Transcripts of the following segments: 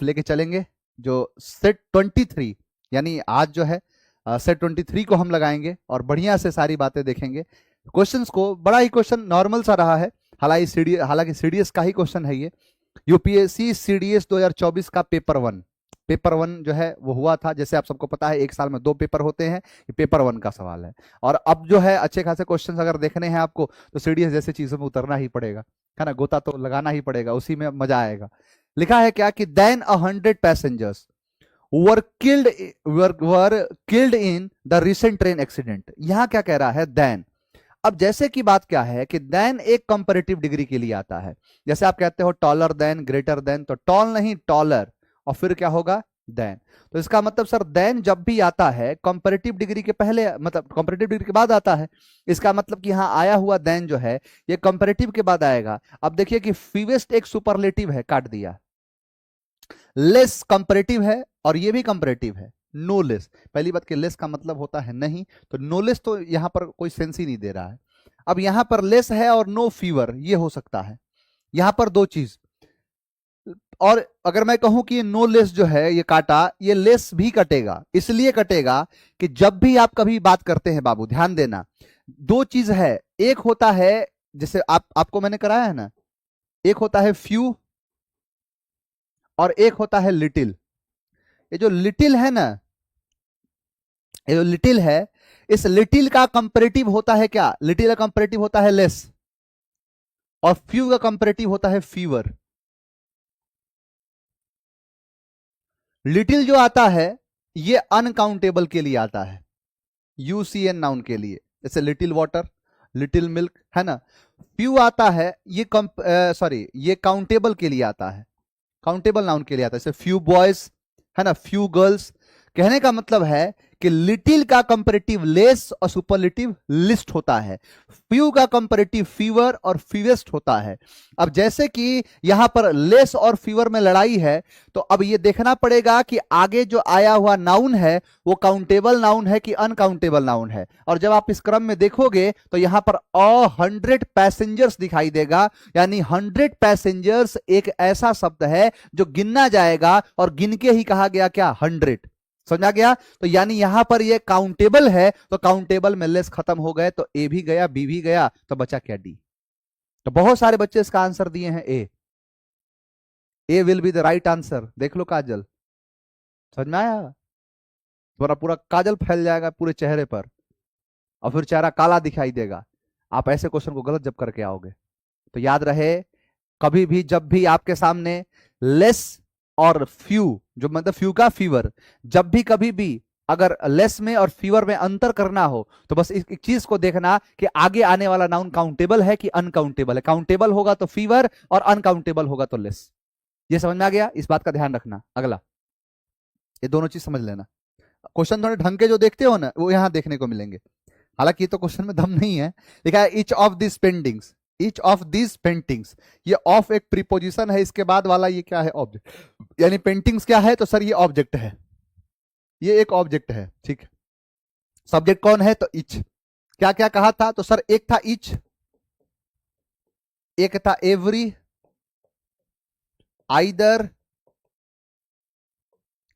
लेके चलेंगे। जो सेट 23 यानी आज जो है सेट 23 को हम लगाएंगे और बढ़िया से सारी बातें देखेंगे। क्वेश्चंस को बड़ा ही क्वेश्चन नॉर्मल सा रहा है, हालांकि सीडीएस का ही क्वेश्चन है ये। यूपीएससी सीडीएस 2024 का पेपर वन जो है वो हुआ था। जैसे आप सबको पता है एक साल में 2 पेपर होते हैं, ये पेपर 1 का सवाल है। और अब जो है अच्छे खासे क्वेश्चंस अगर देखने हैं आपको तो सीडीएस जैसे चीजों में उतरना ही पड़ेगा, है ना, गोता तो लगाना ही पड़ेगा, उसी में मजा आएगा। लिखा है क्या कि than 100 passengers were killed in the recent train accident। यहां क्या कह रहा है, देन। अब जैसे की बात क्या है कि देन एक कंपैरेटिव डिग्री के लिए आता है। जैसे आप कहते हो टॉलर देन, ग्रेटर देन, तो टॉल नहीं टॉलर, और फिर क्या होगा, देन। तो इसका मतलब सर देन जब भी आता है कंपैरेटिव डिग्री के पहले, मतलब कंपैरेटिव डिग्री के बाद आता है। इसका मतलब कि यहां आया हुआ देन जो है ये कंपैरेटिव के बाद आएगा। अब देखिए कि फीवेस्ट एक सुपरलेटिव है, काट दिया। लेस कंपैरेटिव है और ये भी कंपैरेटिव है। नो लेस, पहली बात कि लेस का मतलब होता है नहीं, तो नो लेस तो यहां पर कोई सेंस ही नहीं दे रहा है। अब यहां पर लेस है और नो फीवर, ये हो सकता है यहां पर 2 चीज। और अगर मैं कहूं कि नो लेस जो है ये काटा, ये लेस भी कटेगा, इसलिए कटेगा कि जब भी आप कभी बात करते हैं बाबू ध्यान देना, 2 चीज है। एक होता है जैसे आपको मैंने कराया है ना, एक होता है फ्यू और एक होता है लिटिल। ये जो लिटिल है ना, ये जो लिटिल है, इस लिटिल का कंपैरेटिव होता है क्या, लिटिल का कंपैरेटिव होता है लेस, और फ्यू का कंपैरेटिव होता है फीवर। लिटिल जो आता है ये अनकाउंटेबल के लिए आता है, यूसीएन नाउन के लिए, जैसे लिटिल वाटर, लिटिल मिल्क, है ना। फ्यू आता है ये ये काउंटेबल के लिए आता है, काउंटेबल नाउन के लिए आता है, जैसे फ्यू बॉयज, है ना, फ्यू गर्ल्स। कहने का मतलब है कि लिटिल का कंपैरेटिव लेस और सुपरलेटिव लिस्ट होता है, फ्यू का कंपैरेटिव फीवर और फीवेस्ट होता है। अब जैसे कि यहां पर लेस और फीवर में लड़ाई है, तो अब ये देखना पड़ेगा कि आगे जो आया हुआ नाउन है वो काउंटेबल नाउन है कि अनकाउंटेबल नाउन है। और जब आप इस क्रम में देखोगे तो यहां पर 100 पैसेंजर्स दिखाई देगा, यानी 100 पैसेंजर्स एक ऐसा शब्द है जो गिनना जाएगा, और गिन के ही कहा गया क्या, 100। समझा गया। तो यानी यहां पर ये काउंटेबल है, तो काउंटेबल में लेस खत्म हो गए, तो ए भी गया, बी भी गया, तो बचा क्या, डी। तो बहुत सारे बच्चे इसका आंसर दिए हैं A will be the right answer. देख लो काजल, समझ में आया, पूरा पूरा काजल फैल जाएगा पूरे चेहरे पर और फिर चेहरा काला दिखाई देगा, आप ऐसे क्वेश्चन को गलत जब करके आओगे। तो याद रहे, कभी भी जब भी आपके सामने लेस और फ्यू, जो मतलब फ्यू का फीवर, जब भी कभी भी अगर लेस में और फीवर में अंतर करना हो तो बस एक चीज को देखना कि आगे आने वाला नाउन काउंटेबल है कि अनकाउंटेबल है। काउंटेबल होगा तो फीवर और अनकाउंटेबल होगा तो लेस। ये समझ में आ गया, इस बात का ध्यान रखना। अगला, ये दोनों चीज समझ लेना। क्वेश्चन थोड़े ढंग के जो देखते हो ना वो यहां देखने को मिलेंगे, हालांकि ये तो क्वेश्चन में दम नहीं है। लिखा है each of this paintings, each of this paintings, ये ऑफ एक प्रीपोजिशन है, इसके बाद वाला ये क्या है, ऑब्जेक्ट। यानी पेंटिंग्स क्या है, तो सर ये ऑब्जेक्ट है, ये एक ऑब्जेक्ट है, ठीक है। सब्जेक्ट कौन है, तो ईच। क्या क्या कहा था, तो सर एक था ईच, एक था एवरी, आइदर,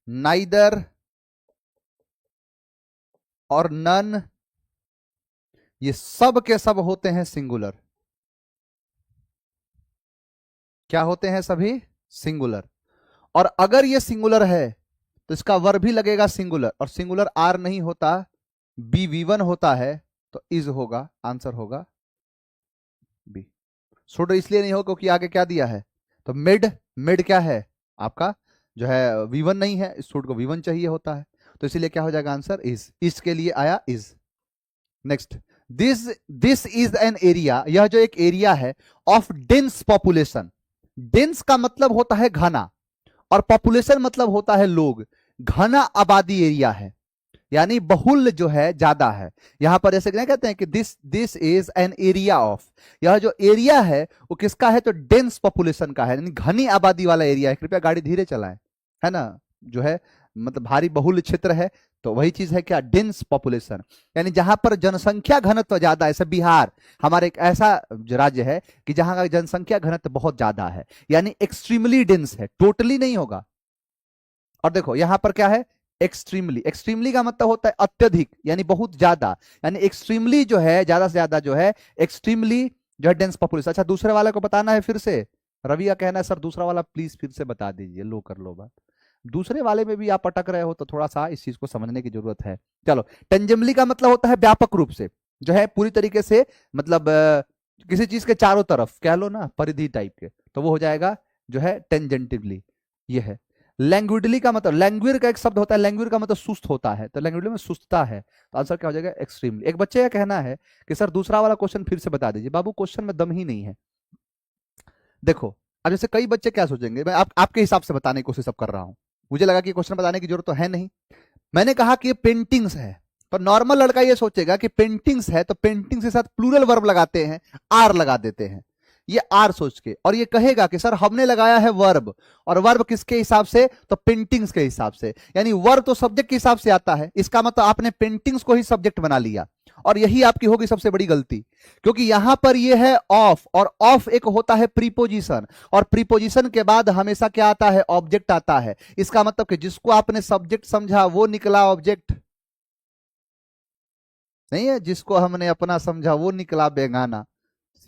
नाइदर और नन, ये सब के सब होते हैं सिंगुलर। क्या होते हैं, सभी सिंगुलर। और अगर ये सिंगुलर है तो इसका वर्ब भी लगेगा सिंगुलर, और सिंगुलर आर नहीं होता, BV1 होता है, तो इज होगा, आंसर होगा बी। शुड इसलिए नहीं होगा क्योंकि आगे क्या दिया है, तो मिड, मिड क्या है आपका जो है V1 नहीं है, इस शुड को V1 चाहिए होता है, तो इसीलिए क्या हो जाएगा आंसर इज। इस के लिए आया is. Next, this is an area, यह जो एक एरिया है ऑफ डेंस पॉपुलेशन। डेंस का मतलब होता है घना, और पॉपुलेशन मतलब होता है लोग। घना आबादी एरिया है, यानी बहुल जो है ज्यादा है। यहां पर जैसे क्या कहते हैं कि this is an area of, यह जो एरिया है वो किसका है, तो डेंस पॉपुलेशन का है, यानी घनी आबादी वाला एरिया है। कृपया गाड़ी धीरे चलाएं, है ना, जो है मतलब भारी बहुल क्षेत्र है, तो वही चीज है क्या, डेंस पॉपुलेशन, यानी जहां पर जनसंख्या घनत्व ज्यादा है। जैसे बिहार हमारा एक ऐसा राज्य है कि जहां का जनसंख्या घनत्व बहुत ज्यादा है, यानी एक्सट्रीमली डेंस है, टोटली नहीं होगा, और देखो यहां पर क्या है, एक्सट्रीमली। एक्सट्रीमली का मतलब होता है अत्यधिक, यानी बहुत ज्यादा, यानी एक्सट्रीमली जो है ज्यादा से ज्यादा जो है, एक्सट्रीमली जो है डेंस पॉपुलेशन। अच्छा दूसरे वाले को बताना है फिर से, रवि का कहना है सर दूसरा वाला प्लीज फिर से बता दीजिए, लो कर लो बात। दूसरे वाले में भी आप अटक रहे हो तो थोड़ा सा इस चीज को समझने की जरूरत है। चलो, टेंजेबली का मतलब होता है व्यापक रूप से, जो है पूरी तरीके से, मतलब किसी चीज के चारों तरफ कह लो ना, परिधि टाइप के, तो वो हो जाएगा जो है टेंजेंटिवली। ये है। लैंग्विडली का मतलब, लैंग्विड का एक शब्द होता है, लैंग्विड का मतलब सुस्त होता है, तो लैंग्विडली में सुस्तता है, तो आंसर क्या हो जाएगा, एक्सट्रीमली। एक बच्चे का कहना है कि सर दूसरा वाला क्वेश्चन फिर से बता दीजिए। बाबू क्वेश्चन में दम ही नहीं है। देखो, अब जैसे कई बच्चे क्या सोचेंगे, मैं आपके हिसाब से बताने की कोशिश अब कर रहा हूं, मुझे लगा कि क्वेश्चन बताने की जरूरत तो है नहीं। मैंने कहा कि ये पेंटिंग्स है, तो नॉर्मल लड़का ये सोचेगा कि पेंटिंग्स है तो पेंटिंग्स के साथ प्लूरल वर्ब लगाते हैं, आर लगा देते हैं, ये आर सोच के, और ये कहेगा कि सर हमने लगाया है वर्ब, और वर्ब किसके हिसाब से, तो पेंटिंग्स के हिसाब से, यानी वर्ब तो सब्जेक्ट के हिसाब से आता है, इसका मतलब आपने पेंटिंग्स को ही सब्जेक्ट बना लिया, और यही आपकी होगी सबसे बड़ी गलती, क्योंकि यहां पर ये है ऑफ, और ऑफ एक होता है प्रीपोजिशन, और प्रीपोजिशन के बाद हमेशा क्या आता है, ऑब्जेक्ट आता है। इसका मतलब कि जिसको आपने सब्जेक्ट समझा वो निकला ऑब्जेक्ट, नहीं है, जिसको हमने अपना समझा वो निकला बेगाना,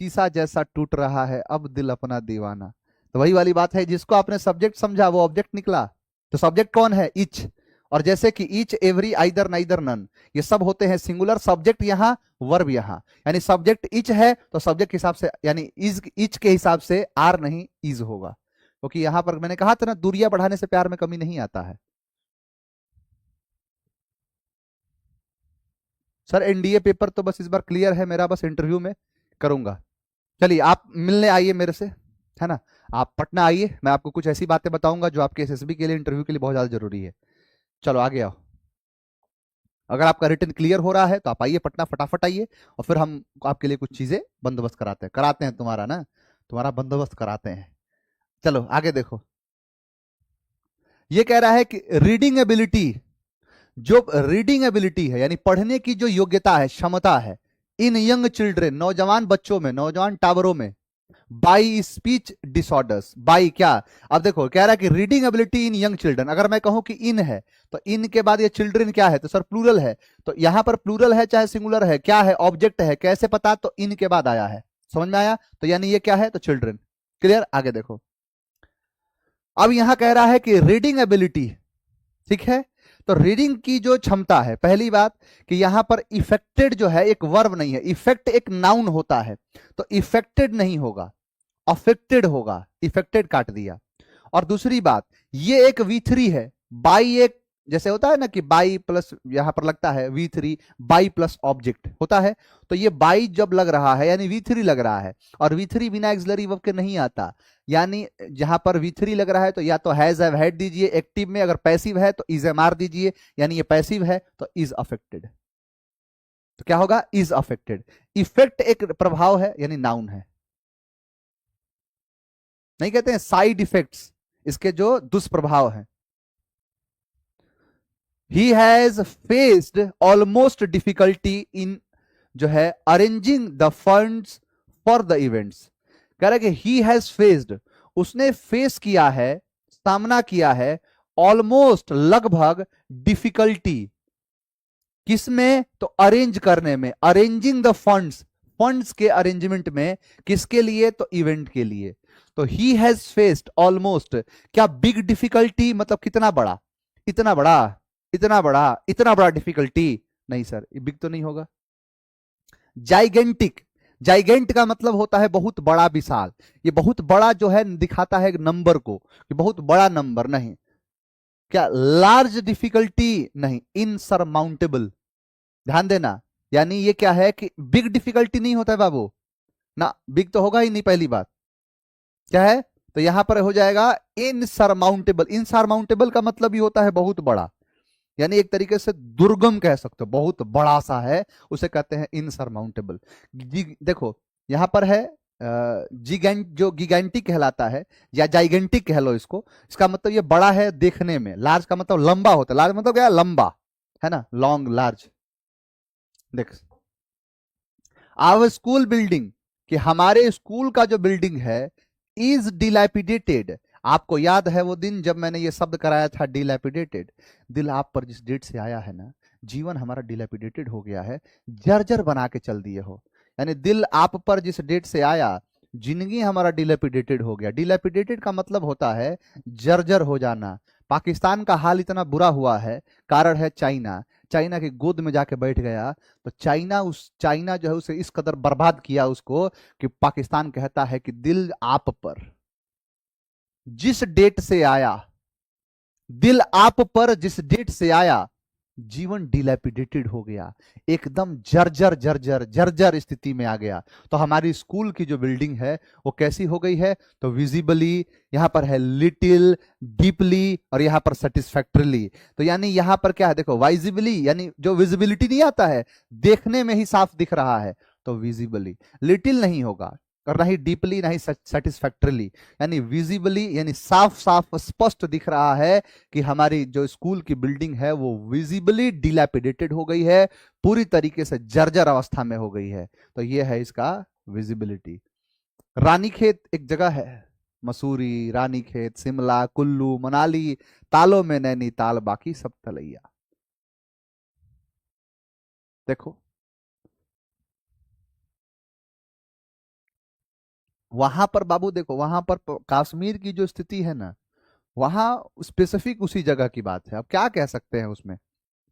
शीशा जैसा टूट रहा है अब दिल अपना दीवाना। तो वही वाली बात है, जिसको आपने सब्जेक्ट समझा वो ऑब्जेक्ट निकला। तो सब्जेक्ट कौन है, इच, और जैसे कि each, every, either, neither, none, ये सब होते हैं सिंगुलर, सब्जेक्ट यहां, वर्ब यहां, यानी सब्जेक्ट इच है तो सब्जेक्ट के हिसाब से, यानी इज, इच के हिसाब से आर नहीं इज होगा, क्योंकि तो यहां पर मैंने कहा था ना, दूरियां बढ़ाने से प्यार में कमी नहीं आता है। सर एनडीए पेपर तो बस इस बार क्लियर है मेरा, बस इंटरव्यू में करूंगा। चलिए आप मिलने आइए मेरे से, है ना, आप पटना आइए, मैं आपको कुछ ऐसी बातें बताऊंगा जो आपके एसएसबी के लिए, इंटरव्यू के लिए बहुत ज्यादा जरूरी है। चलो आगे आओ। अगर आपका रिटर्न क्लियर हो रहा है तो आप आइए पटना, फटाफट आइए, और फिर हम आपके लिए कुछ चीजें बंदोबस्त कराते हैं तुम्हारा ना, तुम्हारा बंदोबस्त कराते हैं। चलो आगे देखो, ये कह रहा है कि रीडिंग एबिलिटी, जो रीडिंग एबिलिटी है यानी पढ़ने की जो योग्यता है, क्षमता है, इन यंग चिल्ड्रेन, नौजवान बच्चों में, नौजवान टाबरों में, बाई स्पीच डिसऑर्डर्स, बाई क्या, अब देखो कह रहा है कि reading ability in young children, अगर मैं कहूं कि इन है तो इन के बाद ये चिल्ड्रन क्या है, तो सर प्लूरल है, तो यहां पर प्लूरल है चाहे सिंगुलर है, क्या है, ऑब्जेक्ट है, कैसे पता, तो इन के बाद आया है, समझ में आया, तो यानी ये क्या है, तो चिल्ड्रन। क्लियर, आगे देखो। अब यहां कह रहा है कि रीडिंग एबिलिटी, ठीक है, तो रीडिंग की जो क्षमता है, पहली बात कि यहां पर इफेक्टेड जो है एक वर्ब नहीं है, इफेक्ट एक नाउन होता है, तो इफेक्टेड नहीं होगा, अफेक्टेड होगा, इफेक्टेड काट दिया। और दूसरी बात, ये एक V3 है, बाई एक, जैसे होता है ना कि बाई प्लस यहां पर लगता है V3, बाई प्लस ऑब्जेक्ट होता है, तो ये बाई जब लग रहा है यानी V3 लग रहा है, और V3 बिना एक्सिलरी वर्ब के नहीं आता, यानी जहां पर V3 लग रहा है तो या तो हैज हैव हैड दीजिए एक्टिव में, अगर पैसिव है तो इज एम आर दीजिए, यानी ये पैसिव है तो इज अफेक्टेड, तो क्या होगा, इज अफेक्टेड। इफेक्ट एक प्रभाव है यानी नाउन है, नहीं कहते हैं साइड इफेक्ट्स, इसके जो दुष्प्रभाव हैं। He has faced almost difficulty in, जो है arranging the funds for the events, कह रहा है कि ही हैज फेस्ड, उसने फेस किया है, सामना किया है, ऑलमोस्ट लगभग, डिफिकल्टी किसमें, तो अरेंज करने में, अरेंजिंग द फंड्स, फंड्स के अरेंजमेंट में, किसके लिए, तो इवेंट के लिए। तो ही हैज फेस्ड ऑलमोस्ट, क्या बिग डिफिकल्टी मतलब कितना बड़ा, इतना बड़ा, इतना बड़ा, इतना बड़ा डिफिकल्टी, नहीं सर बिग तो नहीं होगा। जाइगेंटिक, जाइगेंट का मतलब होता है बहुत बड़ा, विशाल, ये बहुत बड़ा जो है दिखाता है नंबर को, कि बहुत बड़ा नंबर नहीं, क्या लार्ज डिफिकल्टी नहीं, इनसरमाउंटेबल, ध्यान देना, यानी ये क्या है कि बिग डिफिकल्टी नहीं होता है बाबू, ना बिग तो होगा ही नहीं, पहली बात क्या है, तो यहां पर हो जाएगा इनसरमाउंटेबल, इनसरमाउंटेबल का मतलब ही होता है बहुत बड़ा, यानी एक तरीके से दुर्गम कह सकते हो, बहुत बड़ा सा है, उसे कहते हैं इनसरमाउंटेबल। देखो यहां पर है जिगेंट, जो गिगेंटिक कहलाता है या जाइगेंटिक कह लो इसको, इसका मतलब ये बड़ा है देखने में, लार्ज का मतलब लंबा होता है, लार्ज मतलब क्या है, लंबा, है ना, लॉन्ग लार्ज। देख, आवर स्कूल बिल्डिंग, कि हमारे स्कूल का जो बिल्डिंग है, इज डिलैपिडेटेड, आपको याद है वो दिन जब मैंने ये शब्द कराया था डिलैपिडेटेड? दिल आप पर जिस डेट से आया है ना, जीवन हमारा डिलैपिडेटेड हो गया है, जर्जर बना के चल दिए हो। यानी दिल आप पर जिस डेट से आया, जिंदगी हमारा डिलैपिडेटेड हो गया। डिलैपिडेटेड का मतलब होता है जर्जर हो जाना। पाकिस्तान का हाल इतना बुरा हुआ है, कारण है चाइना। चाइना की गोद में जाके बैठ गया, तो चाइना जो है उसे इस कदर बर्बाद किया उसको, कि पाकिस्तान कहता है कि दिल आप पर जिस डेट से आया, दिल आप पर जिस डेट से आया, जीवन डिलैपिडेटेड हो गया, एकदम जर्जर जर्जर जर्जर स्थिति में आ गया। तो हमारी स्कूल की जो बिल्डिंग है वो कैसी हो गई है? तो विजिबली, यहां पर है लिटिल, डीपली, और यहां पर सेटिस्फैक्टरीली। तो यानी यहां पर क्या है, देखो, वाइजिबली यानी जो विजिबिलिटी नहीं आता है, देखने में ही साफ दिख रहा है, तो विजिबली। लिटिल नहीं होगा, और ना ही डीपली, ना ही सेटिस्फैक्टरीली, यानी विजिबली यानी साफ साफ स्पष्ट दिख रहा है कि हमारी जो स्कूल की बिल्डिंग है वो विजिबली डिलैपिडेटेड हो गई है, पूरी तरीके से जर्जर अवस्था में हो गई है। तो ये है इसका विजिबिलिटी। रानीखेत एक जगह है, मसूरी, रानीखेत, शिमला, कुल्लू, मनाली, तालों में नैनीताल, बाकी सब तलैया। देखो वहां पर बाबू, देखो वहां पर कश्मीर की जो स्थिति है ना, वहां स्पेसिफिक उसी जगह की बात है। अब क्या कह सकते हैं उसमें?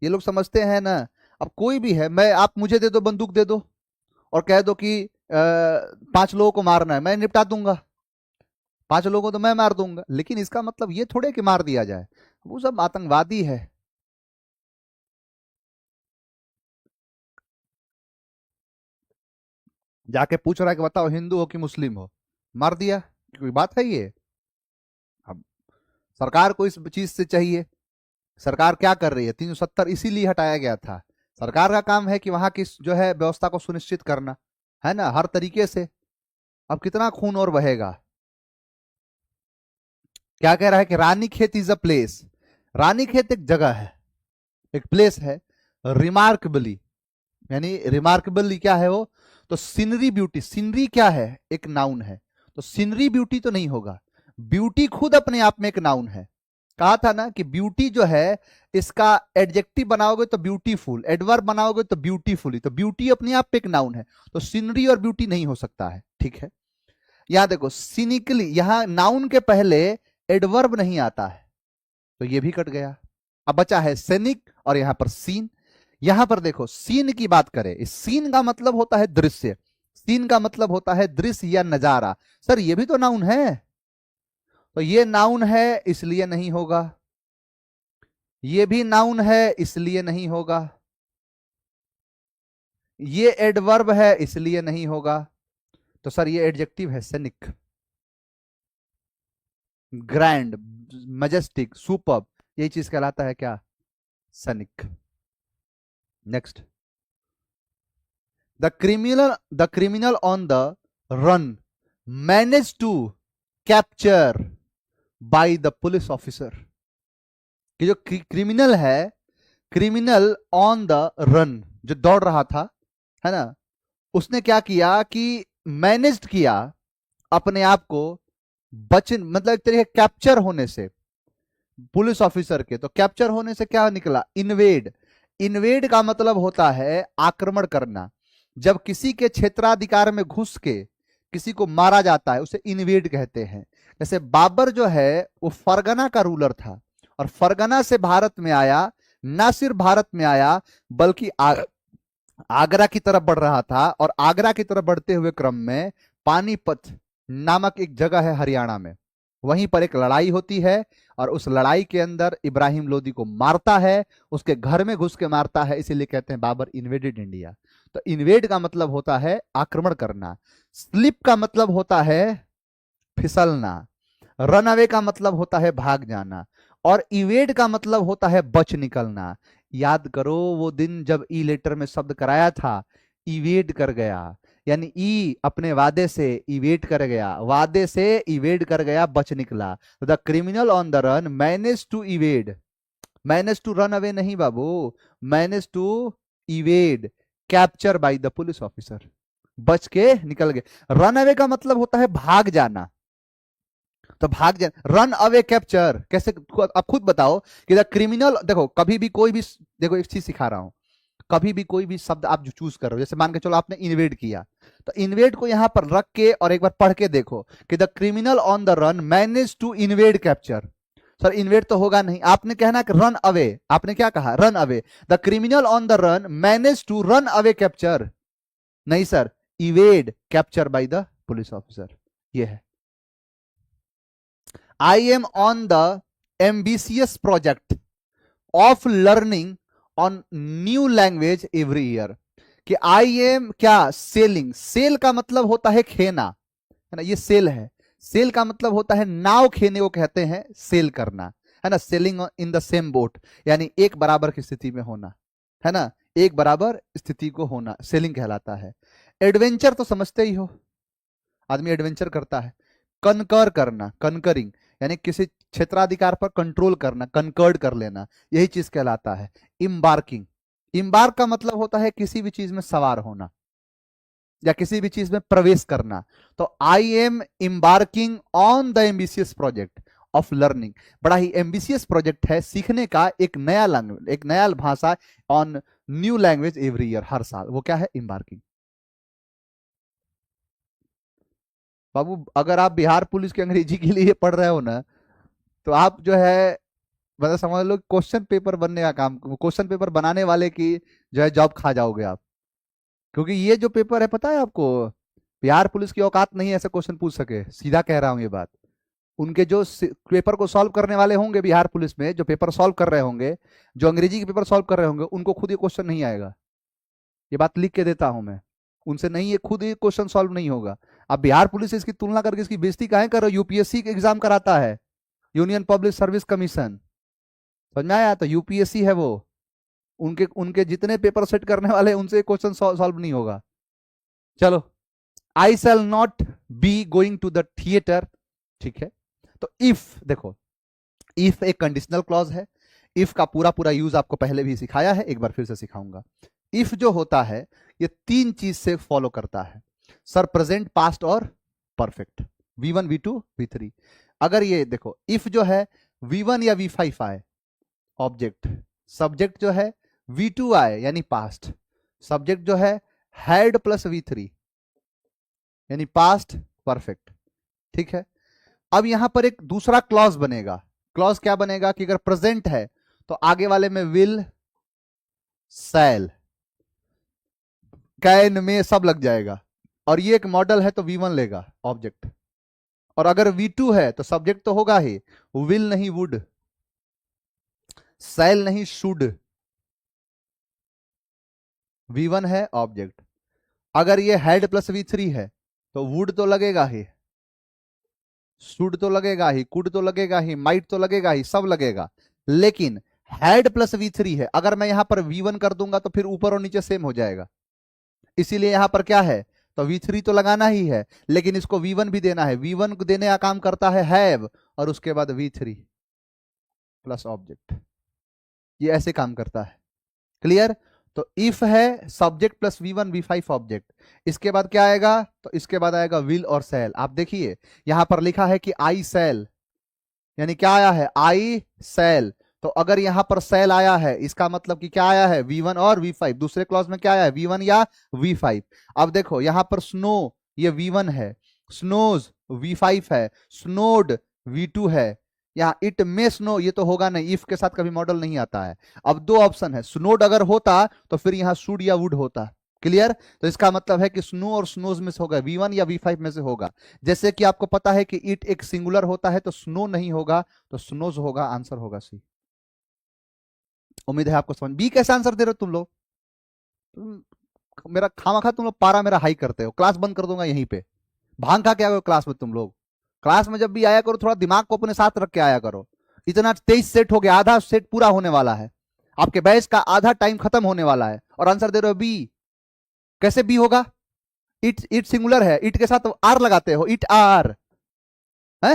ये लोग समझते हैं ना, अब कोई भी है, मैं, आप मुझे दे दो, बंदूक दे दो और कह दो कि 5 लोगों को मारना है, मैं निपटा दूंगा। 5 लोगों को तो मैं मार दूंगा, लेकिन इसका मतलब ये थोड़े कि मार दिया जाए, वो सब आतंकवादी है। जाके पूछ रहा है कि बताओ हिंदू हो कि मुस्लिम हो, मार दिया, कोई बात है ये? अब सरकार को इस चीज से चाहिए, सरकार क्या कर रही है? 370 इसीलिए हटाया गया था। सरकार का काम है कि वहां की जो है व्यवस्था को सुनिश्चित करना, है ना, हर तरीके से। अब कितना खून और बहेगा? क्या कह रहा है कि Ranikhet is a place. Ranikhet एक जगह है, एक प्लेस है। रिमार्केबली यानी रिमार्केबली क्या है वो? तो सीनरी ब्यूटी, सीनरी क्या है? एक नाउन है। तो सीनरी ब्यूटी तो नहीं होगा, ब्यूटी खुद अपने आप में एक नाउन है। कहा था ना कि ब्यूटी जो है, इसका एडजेक्टिव बनाओगे तो ब्यूटीफुल, एडवर्ब बनाओगे तो ब्यूटीफुली, तो ब्यूटी अपने आप पे एक नाउन है। तो सीनरी और ब्यूटी नहीं हो सकता है, ठीक है। यहां देखो, सिनिकली, यहां नाउन के पहले एडवर्ब नहीं आता है, तो ये भी कट गया। अब बचा है सेनिक और यहां पर सीन। यहां पर देखो, सीन की बात करें, इस सीन का मतलब होता है दृश्य, सीन का मतलब होता है दृश्य या नजारा। सर ये भी तो नाउन है, तो ये नाउन है इसलिए नहीं होगा, ये भी नाउन है इसलिए नहीं होगा, ये एडवर्ब है इसलिए नहीं होगा। तो सर ये एडजेक्टिव है, सेनिक, ग्रैंड, मजेस्टिक, सुपर्ब, यही चीज कहलाता है क्या? सनिक। Next, the criminal on the run manage to capture by the police officer. कि जो क्रिमिनल है, क्रिमिनल ऑन द रन, जो दौड़ रहा था, है ना, उसने क्या किया कि मैनेज किया अपने आप को बचन, मतलब एक तरीके कैप्चर होने से, पुलिस ऑफिसर के। तो कैप्चर होने से क्या निकला? इन्वेड। इन्वेड का मतलब होता है आक्रमण करना। जब किसी के क्षेत्राधिकार में घुस के किसी को मारा जाता है उसे इन्वेड कहते हैं। जैसे बाबर जो है वो फरगना का रूलर था, और फरगना से भारत में आया, ना सिर्फ भारत में आया बल्कि आगरा की तरफ बढ़ रहा था, और आगरा की तरफ बढ़ते हुए क्रम में पानीपत नामक एक जगह है हरियाणा में, वहीं पर एक लड़ाई होती है, और उस लड़ाई के अंदर इब्राहिम लोदी को मारता है, उसके घर में घुस के मारता है, इसीलिए कहते हैं बाबर इन्वेडेड इंडिया। तो इन्वेड का मतलब होता है आक्रमण करना, स्लिप का मतलब होता है फिसलना, रन अवे का मतलब होता है भाग जाना, और इवेड का मतलब होता है बच निकलना। याद करो वो दिन जब ई लेटर में शब्द कराया था, इवेड कर गया, यानी ई अपने वादे से इवेड कर गया, वादे से इवेड कर गया, बच निकला। The criminal on the run manage to evade, manage to run away नहीं बाबू, manage to evade capture by the police officer, बच के निकल गए। रन अवे का मतलब होता है भाग जाना। तो भाग जाए, रन अवे कैप्चर कैसे, आप खुद बताओ कि द क्रिमिनल, देखो कभी भी कोई भी, देखो एक चीज सिखा रहा हूं, कभी भी कोई भी शब्द आप जो चूज कर रहे हो, जैसे मान के चलो आपने इन्वेड किया, तो इन्वेड को यहां पर रख के और एक बार पढ़ के देखो कि the criminal on the run manage to invade capture. Sir invade तो होगा नहीं, आपने कहना कि रन अवे, आपने क्या कहा, run away, the criminal on the run manage to run away capture, नहीं sir, evade capture by the police officer, ये है। I am on the ambitious project of learning on new language every year, कि I am क्या, selling, sell का मतलब होता है खेना, है ना, ये सेल है, सेल का मतलब होता है नाव खेने को कहते हैं सेल करना, है ना, selling in the same boat, यानी एक बराबर की स्थिति में होना, है ना, एक बराबर स्थिति को होना सेलिंग कहलाता है। एडवेंचर तो समझते ही हो, आदमी एडवेंचर करता है। कनकर करना, कनकरिंग, यानी किसी क्षेत्राधिकार पर कंट्रोल करना, कनकर्ड कर लेना, यही चीज कहलाता है। इम्बार्किंग, इम्बार्क का मतलब होता है किसी भी चीज में सवार होना या किसी भी चीज में प्रवेश करना। तो I am embarking on the ambitious project of learning, बड़ा ही एम्बिशियस प्रोजेक्ट है सीखने का एक नया लैंग्वेज, एक नया भाषा, on new language every year, हर साल, वो क्या है, इम्बार्किंग। बाबू अगर आप बिहार पुलिस की अंग्रेजी के लिए पढ़ रहे हो ना, तो आप जो है, मतलब समझ लो क्वेश्चन पेपर बनने का काम, क्वेश्चन पेपर बनाने वाले की जो है जॉब खा जाओगे आप, क्योंकि ये जो पेपर है पता है आपको, बिहार पुलिस की औकात नहीं है ऐसे क्वेश्चन पूछ सके, सीधा कह रहा हूं ये बात। उनके जो पेपर को सॉल्व करने वाले होंगे बिहार पुलिस में, जो पेपर सॉल्व कर रहे होंगे, जो अंग्रेजी के पेपर सॉल्व कर रहे होंगे, उनको खुद ये क्वेश्चन नहीं आएगा, ये बात लिख के देता हूं मैं, उनसे नहीं, ये खुद ही क्वेश्चन सॉल्व नहीं होगा। अब बिहार पुलिस से इसकी तुलना करके इसकी बेइज्जती काहे कर रहे हो, यूपीएससी के एग्जाम कराता है, यूनियन पब्लिक सर्विस कमीशन, समझ में आया, तो यूपीएससी है वो, उनके उनके जितने पेपर सेट करने वाले उनसे क्वेश्चन सॉल्व नहीं होगा। चलो, I shall not be going to the theatre, ठीक है। तो इफ देखो, इफ एक कंडीशनल क्लॉज है, इफ का पूरा पूरा यूज आपको पहले भी सिखाया है, एक बार फिर से सिखाऊंगा। इफ जो होता है ये तीन चीज से फॉलो करता है सर, प्रेजेंट, पास्ट और परफेक्ट, V1 V2 V3। अगर ये देखो इफ जो है V1 या V5 आए ऑब्जेक्ट, सब्जेक्ट जो है V2 आए यानी पास्ट, सब्जेक्ट जो है हैड प्लस V3 यानी पास्ट परफेक्ट, ठीक है। अब यहां पर एक दूसरा क्लॉज बनेगा, क्लॉज क्या बनेगा कि अगर प्रेजेंट है तो आगे वाले में विल, शैल, कैन, में सब लग जाएगा, और ये एक मॉडल है तो V1 लेगा ऑब्जेक्ट, और अगर V2 है तो सब्जेक्ट तो होगा ही, विल नहीं वुड, शैल नहीं शुड, V1 है ऑब्जेक्ट। अगर ये हेड प्लस V3 है तो वुड तो लगेगा ही, शुड तो लगेगा ही, कुड तो लगेगा ही, माइट तो लगेगा ही, सब लगेगा। लेकिन हेड प्लस V3 है, अगर मैं यहां पर V1 कर दूंगा तो फिर ऊपर और नीचे सेम हो जाएगा, इसीलिए यहां पर क्या है, तो V3 तो लगाना ही है, लेकिन इसको V1 भी देना है, V1 को देने का काम करता है हैव, और उसके बाद V3 प्लस ऑब्जेक्ट, ये ऐसे काम करता है, क्लियर। तो इफ है subject plus V1 V5 object, इसके बाद क्या आएगा, तो इसके बाद आएगा विल और सेल। आप देखिए यहां पर लिखा है कि आई सेल, यानी क्या आया है, आई सेल, तो अगर यहां पर सेल आया है इसका मतलब कि क्या आया है, V1 और V5, दूसरे क्लॉज में क्या आया है, V1 या V5। अब देखो यहां पर स्नो ये V1 है, स्नोज V5 है, स्नोड V2 है, यहाँ इट मे स्नो ये तो होगा नहीं, इफ के साथ कभी मॉडल नहीं आता है। अब दो ऑप्शन है, स्नोड अगर होता तो फिर यहाँ शुड या वुड होता, क्लियर। तो इसका मतलब है कि स्नो और स्नोज में से होगा, V1 या V5 में से होगा। जैसे कि आपको पता है कि इट एक सिंगुलर होता है तो स्नो नहीं होगा, तो स्नोज होगा, आंसर होगा सी। उम्मीद है आपको समझ। बी कैसे आंसर दे रहे हो तुम लोग, मेरा खामा तुम लोग पारा मेरा हाई करते हो, क्लास बंद कर दूंगा यहीं पे, भांग खा के आए हो क्लास में तुम लोग। क्लास में जब भी आया करो थोड़ा दिमाग को अपने साथ रख के आया करो। इतना 23 सेट हो गया, आधा सेट पूरा होने वाला है, आपके बैच का आधा टाइम खत्म होने वाला है, और आंसर दे रहे हो बी। कैसे बी होगा, इट इट सिंगुलर है, इट के साथ आर लगाते हो, इट आर है,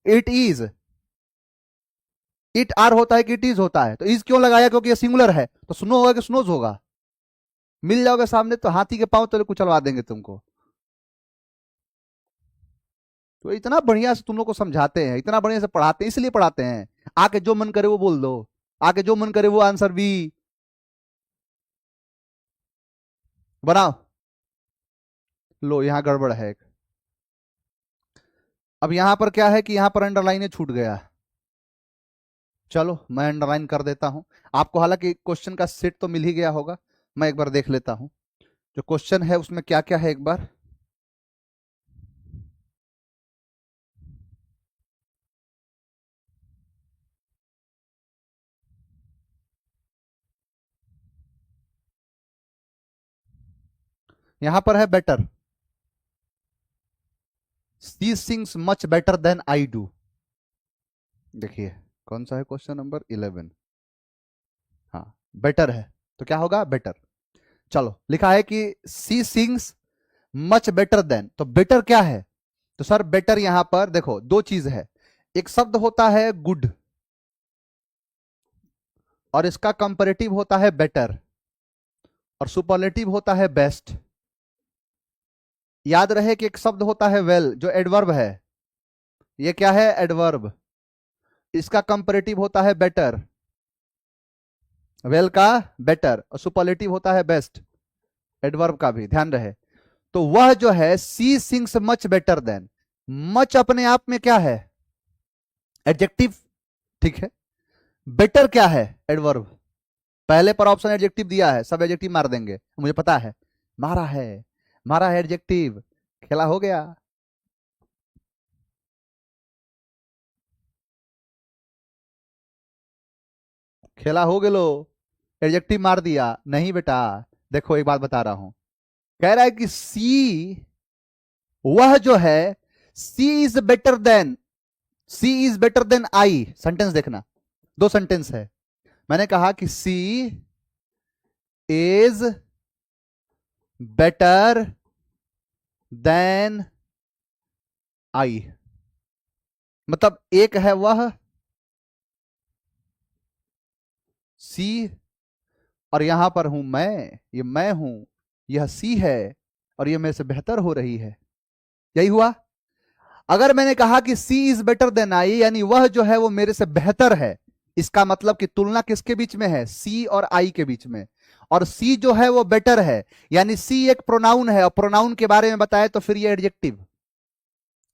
इट इज, इट आर होता है कि इट इज होता है, तो इज क्यों लगाया, क्योंकि ये सिंगुलर है, तो स्नो होगा कि स्नोज होगा। मिल जाओगे सामने तो हाथी के पांव तले कुचलवा देंगे तुमको। तो इतना बढ़िया से तुम लोग को समझाते हैं, इतना बढ़िया से पढ़ाते हैं, इसलिए पढ़ाते हैं। आके जो मन करे वो बोल दो, आके जो मन करे वो आंसर भी बनाओ। लो यहां गड़बड़ है एक। अब यहां पर क्या है कि यहां पर अंडरलाइन छूट गया। चलो मैं अंडरलाइन कर देता हूं आपको, हालांकि क्वेश्चन का सेट तो मिल ही गया होगा। मैं एक बार देख लेता हूं जो क्वेश्चन है उसमें क्या क्या है एक बार। यहां पर है better, she sings much better than I do. देखिए कौन सा है क्वेश्चन नंबर 11। हाँ बेटर है तो क्या होगा बेटर। चलो लिखा है कि सी सिंग्स मच बेटर देन, तो बेटर क्या है? तो सर बेटर यहां पर देखो दो चीज है, एक शब्द होता है गुड और इसका कंपैरेटिव होता है बेटर, और सुपरलेटिव होता है बेस्ट। याद रहे कि एक शब्द होता है वेल जो एडवर्ब है, ये क्या है एडवर्ब, इसका कंपैरेटिव होता है बेटर, वेल का बेटर, और सुपरलेटिव होता है बेस्ट, एडवर्ब का भी ध्यान रहे। तो वह जो है she sings much better than, much अपने आप में क्या है एडजेक्टिव, ठीक है। बेटर क्या है एडवर्ब, पहले पर ऑप्शन एडजेक्टिव दिया है, सब एडजेक्टिव मार देंगे मुझे पता है। मारा है, मारा है एडजेक्टिव, खेला हो गया। खेला हो गलो, एडजेक्टिव मार दिया नहीं बेटा। देखो एक बात बता रहा हूं, कह रहा है कि सी वह जो है she is better than, she is better than I, sentence देखना, दो सेंटेंस है। मैंने कहा कि she is better than I, मतलब एक है वह सी, और यहां पर हूं मैं, ये मैं हूं, यह सी है, और यह मेरे से बेहतर हो रही है। यही हुआ। अगर मैंने कहा कि सी इज बेटर देन आई, यानी वह जो है वो मेरे से बेहतर है, इसका मतलब कि तुलना किसके बीच में है, सी और आई के बीच में, और सी जो है वो बेटर है, यानी सी एक प्रोनाउन है, और प्रोनाउन के बारे में बताए तो फिर ये एडजेक्टिव।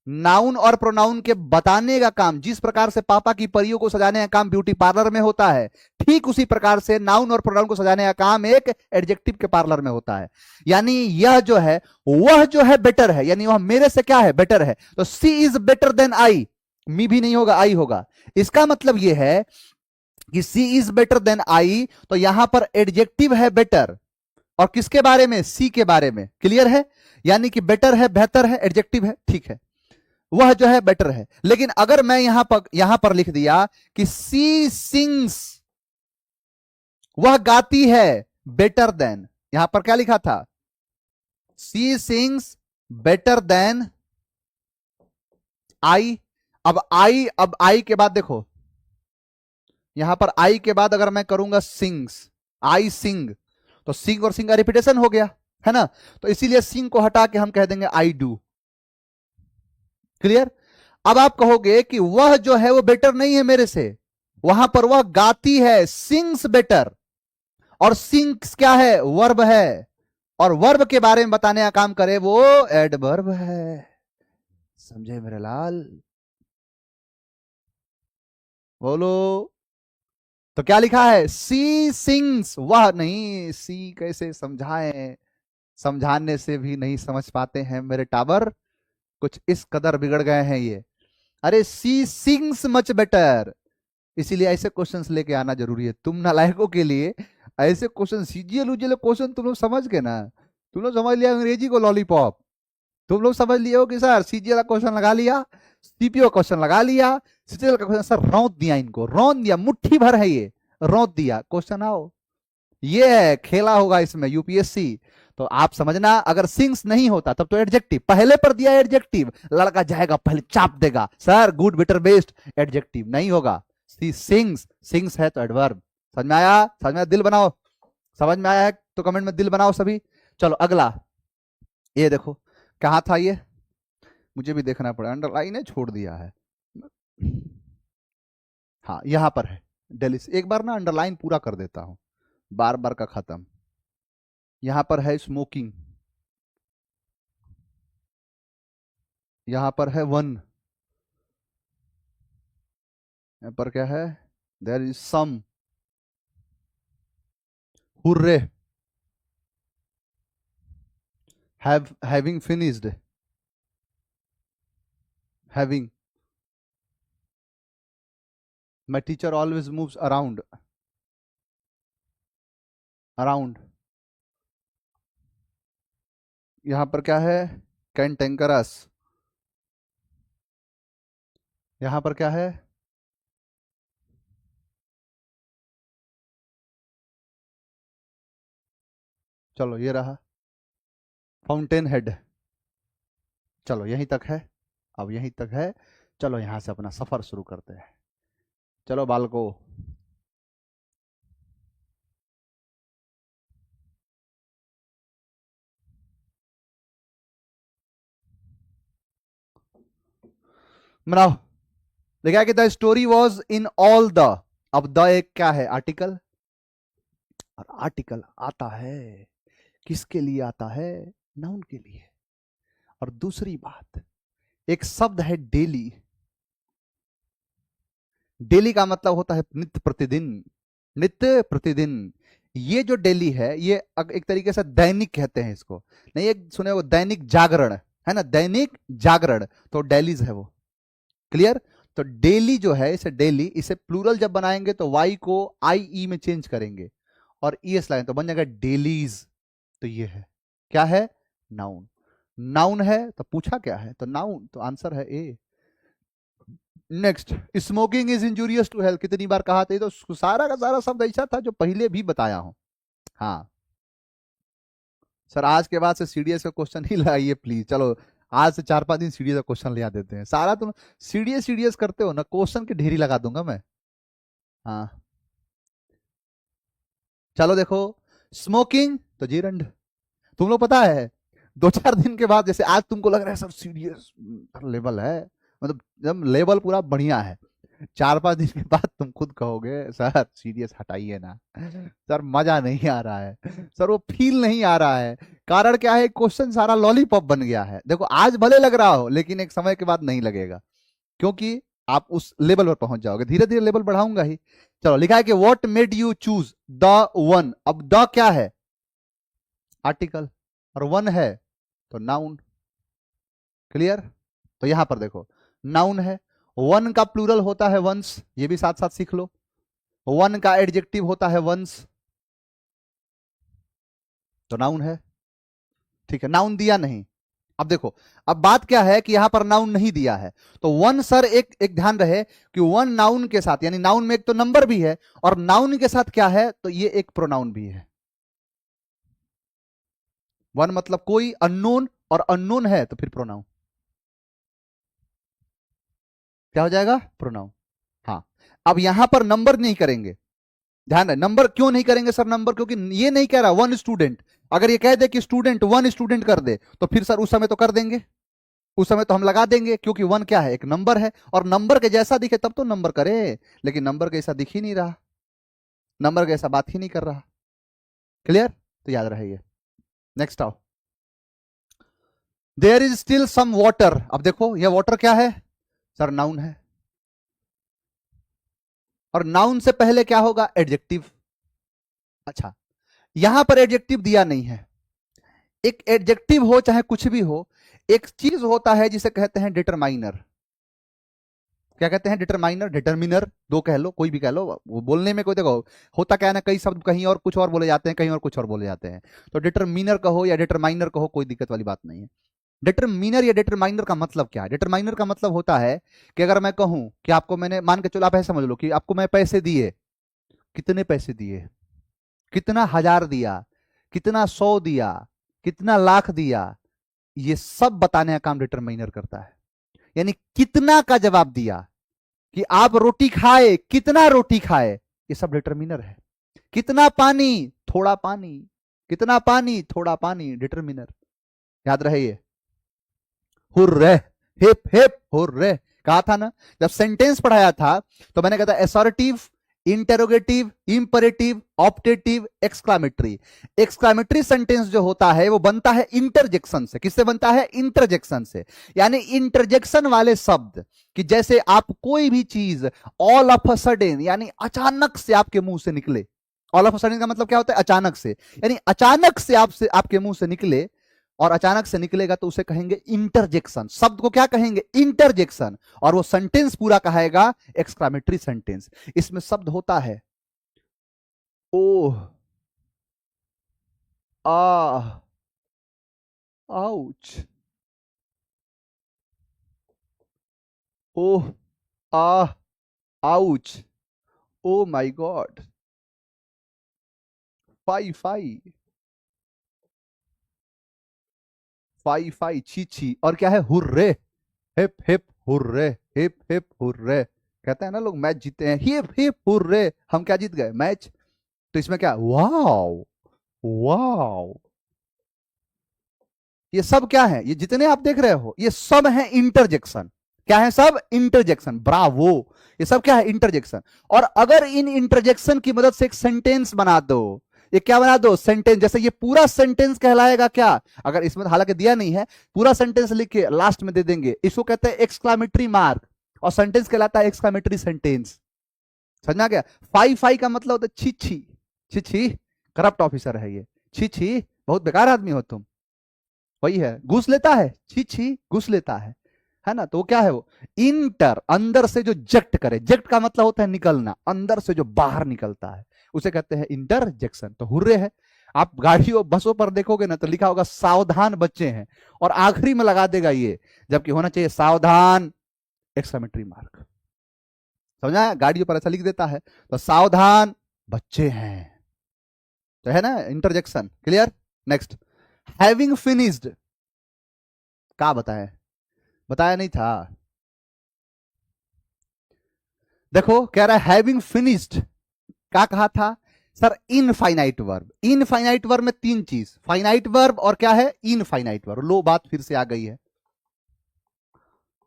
नाउन और प्रोनाउन के बताने का काम, जिस प्रकार से पापा की परियों को सजाने का काम ब्यूटी पार्लर में होता है, ठीक उसी प्रकार से नाउन और प्रोनाउन को सजाने का काम एक एडजेक्टिव के पार्लर में होता है। यानी यह जो है वह जो है बेटर है, यानी वह मेरे से क्या है बेटर है। तो सी इज बेटर देन आई, मी भी नहीं होगा आई होगा। इसका मतलब यह है कि सी इज बेटर देन आई, तो यहां पर एडजेक्टिव है बेटर, और किसके बारे में, सी के बारे में। क्लियर है, यानी कि बेटर है बेहतर है एडजेक्टिव है, ठीक है, वह जो है बेटर है। लेकिन अगर मैं यहां पर लिख दिया कि सी सिंग्स, वह गाती है बेटर देन, यहां पर क्या लिखा था, सी सिंग्स बेटर देन आई। अब आई के बाद देखो, यहां पर आई के बाद अगर मैं करूंगा सिंग्स, आई सिंग, तो सिंग और सिंग का रिपीटेशन हो गया है ना, तो इसीलिए सिंग को हटा के हम कह देंगे आई डू। क्लियर। अब आप कहोगे कि वह जो है वो बेटर नहीं है मेरे से, वहां पर वह गाती है, सिंग्स बेटर, और सिंग्स क्या है वर्ब है, और वर्ब के बारे में बताने का काम करे वो एडवर्ब है। समझे मेरे लाल, बोलो। तो क्या लिखा है, सी सिंग्स, वह नहीं, सी कैसे समझाएं, समझाने से भी नहीं समझ पाते हैं मेरे टावर, कुछ इस कदर बिगड़ गए हैं ये। अरे सी सिंग्स मच बेटर, इसीलिए ऐसे क्वेश्चंस लेके आना जरूरी है तुम नालायकों के लिए। ऐसे क्वेश्चन सीजीएल उजीएल क्वेश्चन तुम लोग समझ के ना, तुम लोग समझ लिया अंग्रेजी को लॉलीपॉप, तुम लोग समझ लिए हो कि सर सीजीएल का क्वेश्चन लगा लिया, सीपीओ क्वेश्चन लगा लिया, सीजीएल का क्वेश्चन सर रौंद दिया, इनको रौंद दिया, मुट्ठी भर है ये, रौंद दिया क्वेश्चन। आओ ये है खेला होगा इसमें यूपीएससी। तो आप समझना, अगर सिंग्स नहीं होता तब तो एडजेक्टिव पहले पर दिया, एडजेक्टिव लड़का जाएगा पहले चाप देगा sir good better best, adjective नहीं होगा, सी सिंग्स, सिंग्स है तो एडवर्ब। समझ में आया, समझ में आया? दिल बनाओ, समझ में आया है तो कमेंट में दिल बनाओ सभी। चलो अगला, ये देखो कहां था ये, मुझे भी देखना पड़ा, अंडरलाइन है, छोड़ दिया है। हाँ यहां पर है दिल्ली से, एक बार ना अंडरलाइन पूरा कर देता हूं, बार बार का खत्म। यहां पर है स्मोकिंग, यहां पर है वन, यहां पर क्या है, there is some, hurray, having finished, having, my teacher always moves around, around, यहां पर क्या है, कैंटेंकरस, यहां पर क्या है, चलो ये रहा फाउंटेन हेड। चलो यहीं तक है, अब यहीं तक है। चलो यहां से अपना सफर शुरू करते हैं। चलो बालको, बनाओ। देखा कि the story was in all the, अब द एक क्या है, आर्टिकल, और आर्टिकल आता है किसके लिए आता है, नाउन के लिए। और दूसरी बात, एक शब्द है डेली, डेली का मतलब होता है नित्य प्रतिदिन, नित्य प्रतिदिन। ये जो डेली है ये एक तरीके से दैनिक कहते हैं इसको, नहीं एक सुने वो दैनिक जागरण है ना, दैनिक जागरण, तो डेलीज है वो, क्लियर। तो डेली जो है, इसे डेली, इसे प्लूरल जब बनाएंगे तो वाई को आई ई में चेंज करेंगे और ई एस लाइन तो बन जाएगा डेलीज। तो ये है क्या है, नाउन। नाउन है तो पूछा क्या है, तो नाउन, तो आंसर है A. Next, smoking is injurious to health, कितनी बार कहा था, ये तो सारा का सारा शब्द ऐसा था जो पहले भी बताया हूं। हाँ सर, आज के बाद से सीडीएस का क्वेश्चन ही लगाइए प्लीज। चलो आज से 4-5 दिन सीडीएस का क्वेश्चन ले आ देते हैं, सारा तुम सीडीएस सीडीएस करते हो ना, क्वेश्चन की ढेरी लगा दूंगा मैं। हाँ चलो देखो, स्मोकिंग तो जीरंड, तुम लोग पता है 2-4 दिन के बाद, जैसे आज तुमको लग रहा है सर सीरियस लेवल है, मतलब जब लेवल पूरा बढ़िया है, 4-5 दिन के बाद तुम खुद कहोगे सर सीरियस हटाइए ना, सर मजा नहीं आ रहा है, सर वो फील नहीं आ रहा है। कारण क्या है, क्वेश्चन सारा लॉलीपॉप बन गया है। देखो आज भले लग रहा हो लेकिन एक समय के बाद नहीं लगेगा, क्योंकि आप उस लेवल पर पहुंच जाओगे, धीरे धीरे लेवल बढ़ाऊंगा ही। चलो लिखा है कि what made you choose the one, अब द क्या है, आर्टिकल, और वन है तो नाउन, क्लियर। तो यहां पर देखो नाउन है, वन का प्लूरल होता है वंस, ये भी साथ साथ सीख लो। वन का एडजेक्टिव होता है वंस, तो नाउन है, ठीक है। नाउन दिया नहीं, अब देखो, अब बात क्या है कि यहां पर नाउन नहीं दिया है, तो वन सर, एक एक ध्यान रहे कि वन नाउन के साथ, यानी नाउन में एक तो नंबर भी है और नाउन के साथ क्या है, तो ये एक प्रोनाउन भी है। वन मतलब कोई, अननोन, और अननोन है तो फिर प्रोनाउन, क्या हो जाएगा, प्रोनाउन। हाँ, अब यहां पर नंबर नहीं करेंगे, ध्यान है। नंबर क्यों नहीं करेंगे सर, नंबर क्योंकि ये नहीं कह रहा वन स्टूडेंट, अगर ये कह दे कि स्टूडेंट, वन स्टूडेंट कर दे तो फिर सर उस समय तो कर देंगे, उस समय तो हम लगा देंगे, क्योंकि वन क्या है, एक नंबर है, और नंबर के जैसा दिखे तब तो नंबर करे, लेकिन नंबर के ऐसा दिख ही नहीं रहा, नंबर के ऐसा बात ही नहीं कर रहा, क्लियर। तो याद रहिए। नेक्स्ट आओ, there is still some water, अब देखो यह वाटर क्या है सर, नाउन है, और नाउन से पहले क्या होगा, एडजेक्टिव। अच्छा, यहां पर एडजेक्टिव दिया नहीं है, एक एडजेक्टिव हो चाहे कुछ भी हो, एक चीज होता है जिसे कहते हैं डिटरमाइनर, क्या कहते हैं, डिटरमाइनर, डिटरमिनर, दो कह लो, कोई भी कह लो, वो बोलने में कोई, देखो होता क्या है ना, कई शब्द कहीं और कुछ और बोले जाते हैं, कहीं और कुछ और बोले जाते हैं, तो डिटरमिनर कहो या डिटरमाइनर कहो, कोई दिक्कत वाली बात नहीं है। डिटरमिनर या डिटरमाइनर का मतलब क्या है, डिटरमाइनर का मतलब होता है कि अगर मैं कहूं कि आपको मैंने, मान के चलो आप ऐसे समझ लो कि आपको मैं पैसे दिए, कितने पैसे दिए, कितना हजार दिया, कितना 100 दिया, कितना लाख दिया, ये सब बताने का काम डिटरमाइनर करता है। यानी कितना का जवाब दिया, कि आप रोटी खाए, कितना रोटी खाए, ये सब डिटरमिनर है। कितना पानी, थोड़ा पानी, कितना पानी, थोड़ा पानी, डिटरमिनर, याद रहे ये। Hurray, hip hip hurray. कहा था ना, जब सेंटेंस पढ़ाया था तो मैंने कहा था assertive, interrogative, imperative, optative, exclamatory. Exclamatory sentence जो होता है वो बनता है इंटरजेक्शन से। किससे बनता है? इंटरजेक्शन से। यानी इंटरजेक्शन वाले शब्द, कि जैसे आप कोई भी चीज ऑल ऑफ अ सडन, यानी अचानक से आपके मुंह से निकले। ऑल ऑफ अ सडन का मतलब क्या होता है? अचानक से। यानी अचानक से आपके मुंह से निकले, और अचानक से निकलेगा तो उसे कहेंगे इंटरजेक्शन। शब्द को क्या कहेंगे? इंटरजेक्शन। और वो सेंटेंस पूरा कहेगा एक्सक्लामेटरी सेंटेंस। इसमें शब्द होता है oh, ah, ouch, oh, ah, ouch, oh my god, fie fie, fie fie, छी छी, और क्या है? Hurray, hip hip hurray, hip hip hurray. कहते हैं ना लोग, मैच जीते हैं, हिप हिप हुर्रे, हम क्या जीत गए? मैच। तो इसमें क्या? Wow, wow. ये सब क्या है? ये जितने आप देख रहे हो ये सब है इंटरजेक्शन। क्या है? सब इंटरजेक्शन। ब्रावो। ये सब क्या है? इंटरजेक्शन। और अगर इन इंटरजेक्शन की मदद से एक सेंटेंस बना दो, ये क्या बना दो? सेंटेंस। जैसे ये पूरा सेंटेंस कहलाएगा क्या? अगर इसमें हालांकि दिया नहीं है, पूरा सेंटेंस लिख के लास्ट में दे देंगे, इसको कहते हैं एक्सक्लामेटरी मार्क, और सेंटेंस कहलाता है एक्सक्लामेटरी सेंटेंस। समझ आ गया? फाई फाई का मतलब होता है छी छी, छी छी, करप्ट ऑफिसर है ये, छी छी, बहुत बेकार आदमी हो तुम। वही है, घुस लेता है, छी छी, घुस लेता है ना? तो क्या है वो? इंटर, अंदर से जो जेक्ट करे। जेक्ट का मतलब होता है निकलना, अंदर से जो बाहर निकलता है उसे कहते हैं इंटरजेक्शन। तो हुर्रे है। आप गाड़ियों बसों पर देखोगे ना तो लिखा होगा सावधान बच्चे हैं, और आखिरी में लगा देगा ये, जबकि होना चाहिए सावधान एक्सक्लेमेटरी मार्क। समझा? गाड़ियों पर ऐसा लिख देता है, तो सावधान बच्चे हैं। तो है ना interjection. Clear? Next, having finished. क्या बताया? बताया नहीं था? देखो कह रहा है हैविंग फिनिश्ड। क्या कहा था sir? Infinite verb. Infinite verb में तीन चीज, फाइनाइट वर्ब और क्या है? Infinite verb. लो, बात फिर से आ गई है।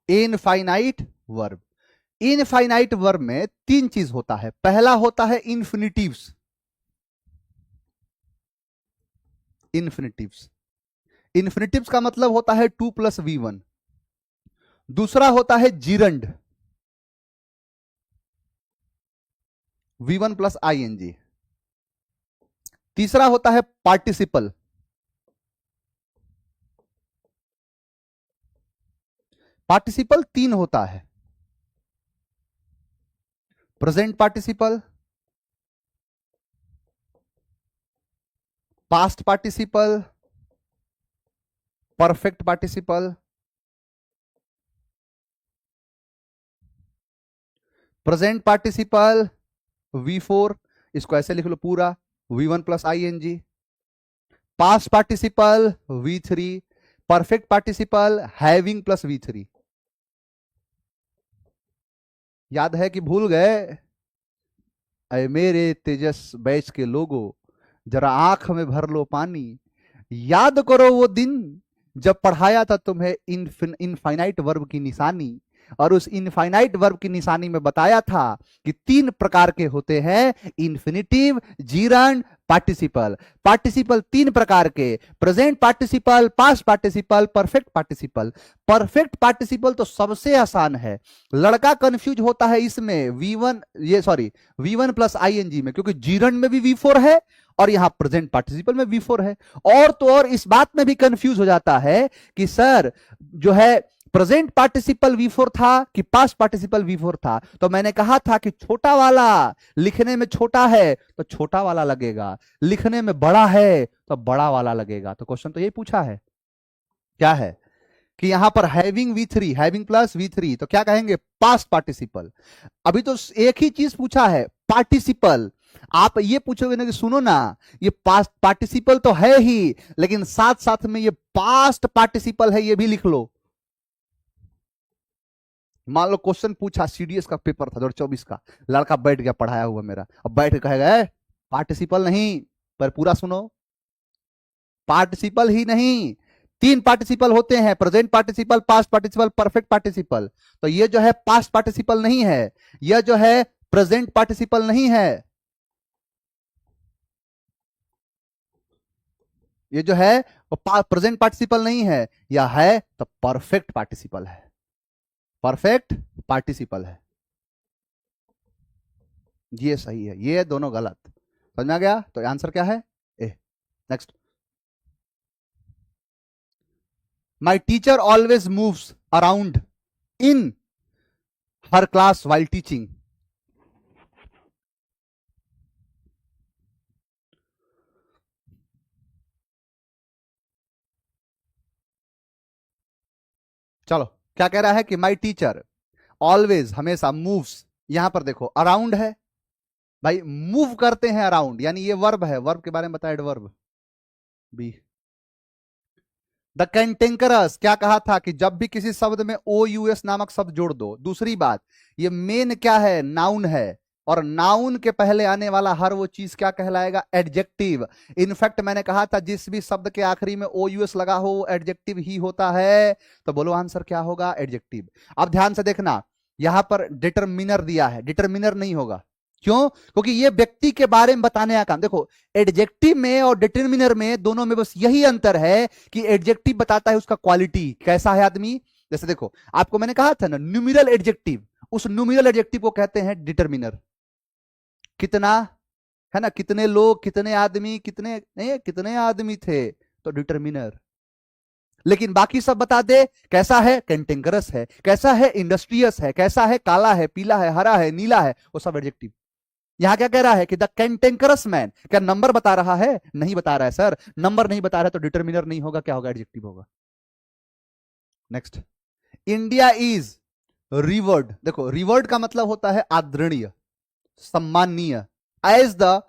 Infinite verb. इनफाइनाइट वर्ब में तीन चीज होता है। पहला होता है इन्फिनिटिव्स। इन्फिनिटिव्स, इन्फिनिटिव्स का मतलब होता है 2+V1। दूसरा होता है जीरंड, V1+ING। तीसरा होता है पार्टिसिपल। पार्टिसिपल तीन होता है, present participle, past participle, perfect participle. Present participle V4, इसको ऐसे लिख लो पूरा, V1+ING। Past participle V3, perfect participle having plus V3। याद है कि भूल गए? अरे मेरे तेजस बैच के लोगों, जरा आंख में भर लो पानी, याद करो वो दिन जब पढ़ाया था तुम्हें इनफाइनाइट वर्ब की निशानी। और उस इनफाइनाइट वर्ब की निशानी में बताया था कि तीन प्रकार के होते हैं, इन्फिनिटिव, जीरंड, पार्टिसिपल। पार्टिसिपल तीन प्रकार के, present participle, past participle, perfect participle. Perfect participle तो सबसे आसान है। लड़का कंफ्यूज होता है इसमें V1+ING में, क्योंकि जीरंड में भी V4 है और यहां प्रेजेंट पार्टिसिपल में V4 है। और तो और इस बात में भी कंफ्यूज हो जाता है कि सर जो है प्रेजेंट पार्टिसिपल V4 था कि पास्ट पार्टिसिपल V4 था। तो मैंने कहा था कि छोटा वाला लिखने में छोटा है तो छोटा वाला लगेगा, लिखने में बड़ा है तो बड़ा वाला लगेगा। तो क्वेश्चन तो यही पूछा है, क्या है कि यहां पर having V3, having plus V3, तो क्या कहेंगे? Past participle. अभी तो एक ही चीज पूछा है, पार्टिसिपल। आप ये पूछोगे ना कि सुनो ना, ये पास्ट पार्टिसिपल तो है ही, लेकिन साथ साथ में ये पास्ट पार्टिसिपल है, ये भी लिख लो। मान लो क्वेश्चन पूछा, सीडीएस का पेपर था 2024 का, लड़का बैठ गया पढ़ाया हुआ मेरा, अब बैठ के कहेगा पार्टिसिपल नहीं, पर पूरा सुनो, पार्टिसिपल ही नहीं, तीन पार्टिसिपल होते हैं, present participle, past participle, perfect participle. तो ये जो है पास्ट पार्टिसिपल नहीं है, यह जो है प्रेजेंट पार्टिसिपल नहीं है, ये जो है प्रेजेंट पार्टिसिपल नहीं है, यह है तो परफेक्ट पार्टिसिपल है, परफेक्ट पार्टिसिपल है। ये सही है, ये दोनों गलत। समझ में आ गया? तो आंसर क्या है? A. Next, my teacher always moves around in her class while teaching. चलो, क्या कह रहा है कि माई टीचर ऑलवेज, हमेशा, मूव्स, यहां पर देखो अराउंड है भाई, मूव करते हैं अराउंड, यानी ये वर्ब है, वर्ब के बारे में बताया, एडवर्ब बी। द कैंटेंकरस, क्या कहा था कि जब भी किसी शब्द में ओ यू एस नामक शब्द जोड़ दो। दूसरी बात, ये मेन क्या है? नाउन है, और नाउन के पहले आने वाला हर वो चीज क्या कहलाएगा? एडजेक्टिव। इनफैक्ट मैंने कहा था जिस भी शब्द के आखिरी में ओ यू एस लगा हो एडजेक्टिव ही होता है। तो बोलो आंसर क्या होगा? एडजेक्टिव। अब ध्यान से देखना, यहां पर डिटरमिनर दिया है, डिटरमिनर नहीं होगा। क्यों? क्योंकि ये व्यक्ति के बारे में बताने का काम। देखो, एडजेक्टिव में और डिटरमिनर में, दोनों में बस यही अंतर है कि एडजेक्टिव बताता है उसका क्वालिटी, कैसा है आदमी। जैसे देखो, आपको मैंने कहा था ना, न्यूमेरल एडजेक्टिव, उस न्यूमेरल एडजेक्टिव को कहते हैं डिटरमिनर। कितना है ना, कितने लोग, कितने आदमी, कितने नहीं, कितने आदमी थे, तो डिटरमिनर। लेकिन बाकी सब बता दे, कैसा है? कैंटेंगरस है, कैसा है? इंडस्ट्रियस है, कैसा है? काला है, पीला है, हरा है, नीला है, वो सब एडजेक्टिव। यहां क्या कह रहा है कि द कैंटेंकरस मैन, क्या नंबर बता रहा है? नहीं बता रहा है सर, नंबर नहीं बता रहा है तो डिटरमिनर नहीं होगा, क्या होगा? एडजेक्टिव होगा। Next, India is revered. देखो, रिवर्ड का मतलब होता है आदरणीय, सम्माननीय, as the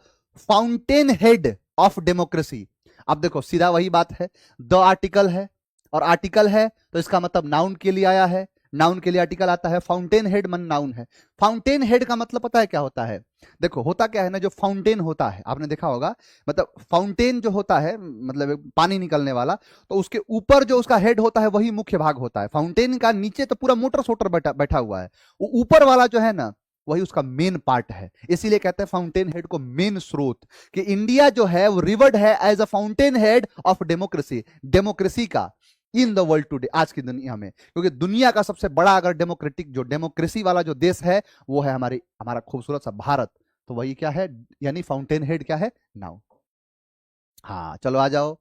fountain head of democracy. अब देखो, सीधा वही बात है, द आर्टिकल है, और आर्टिकल है तो इसका मतलब नाउन के लिए आया है, नाउन के लिए आर्टिकल आता है। फाउंटेन हेड मन नाउन है। फाउंटेन हेड का मतलब पता है क्या होता है? देखो, होता क्या है ना, जो फाउंटेन होता है आपने देखा होगा, मतलब फाउंटेन जो होता है, मतलब एक पानी निकलने वाला, तो उसके ऊपर जो उसका हेड होता है वही मुख्य भाग होता है। फाउंटेन का नीचे तो पूरा मोटर सोटर बैठा बैठा हुआ है, वो ऊपर वाला जो है ना, वही उसका मेन पार्ट है। इसीलिए कहते हैं फाउंटेन हेड को मेन स्रोत, कि इंडिया जो है वो रिवर्ड है as a fountain head of democracy, democracy का, इन द वर्ल्ड टुडे, आज की दुनिया में। क्योंकि दुनिया का सबसे बड़ा अगर डेमोक्रेटिक, जो डेमोक्रेसी वाला जो देश है, वो है हमारा खूबसूरत सा भारत। तो वही क्या है, यानी फाउंटेन हेड क्या है? नाउ। हाँ, चलो आ जाओ,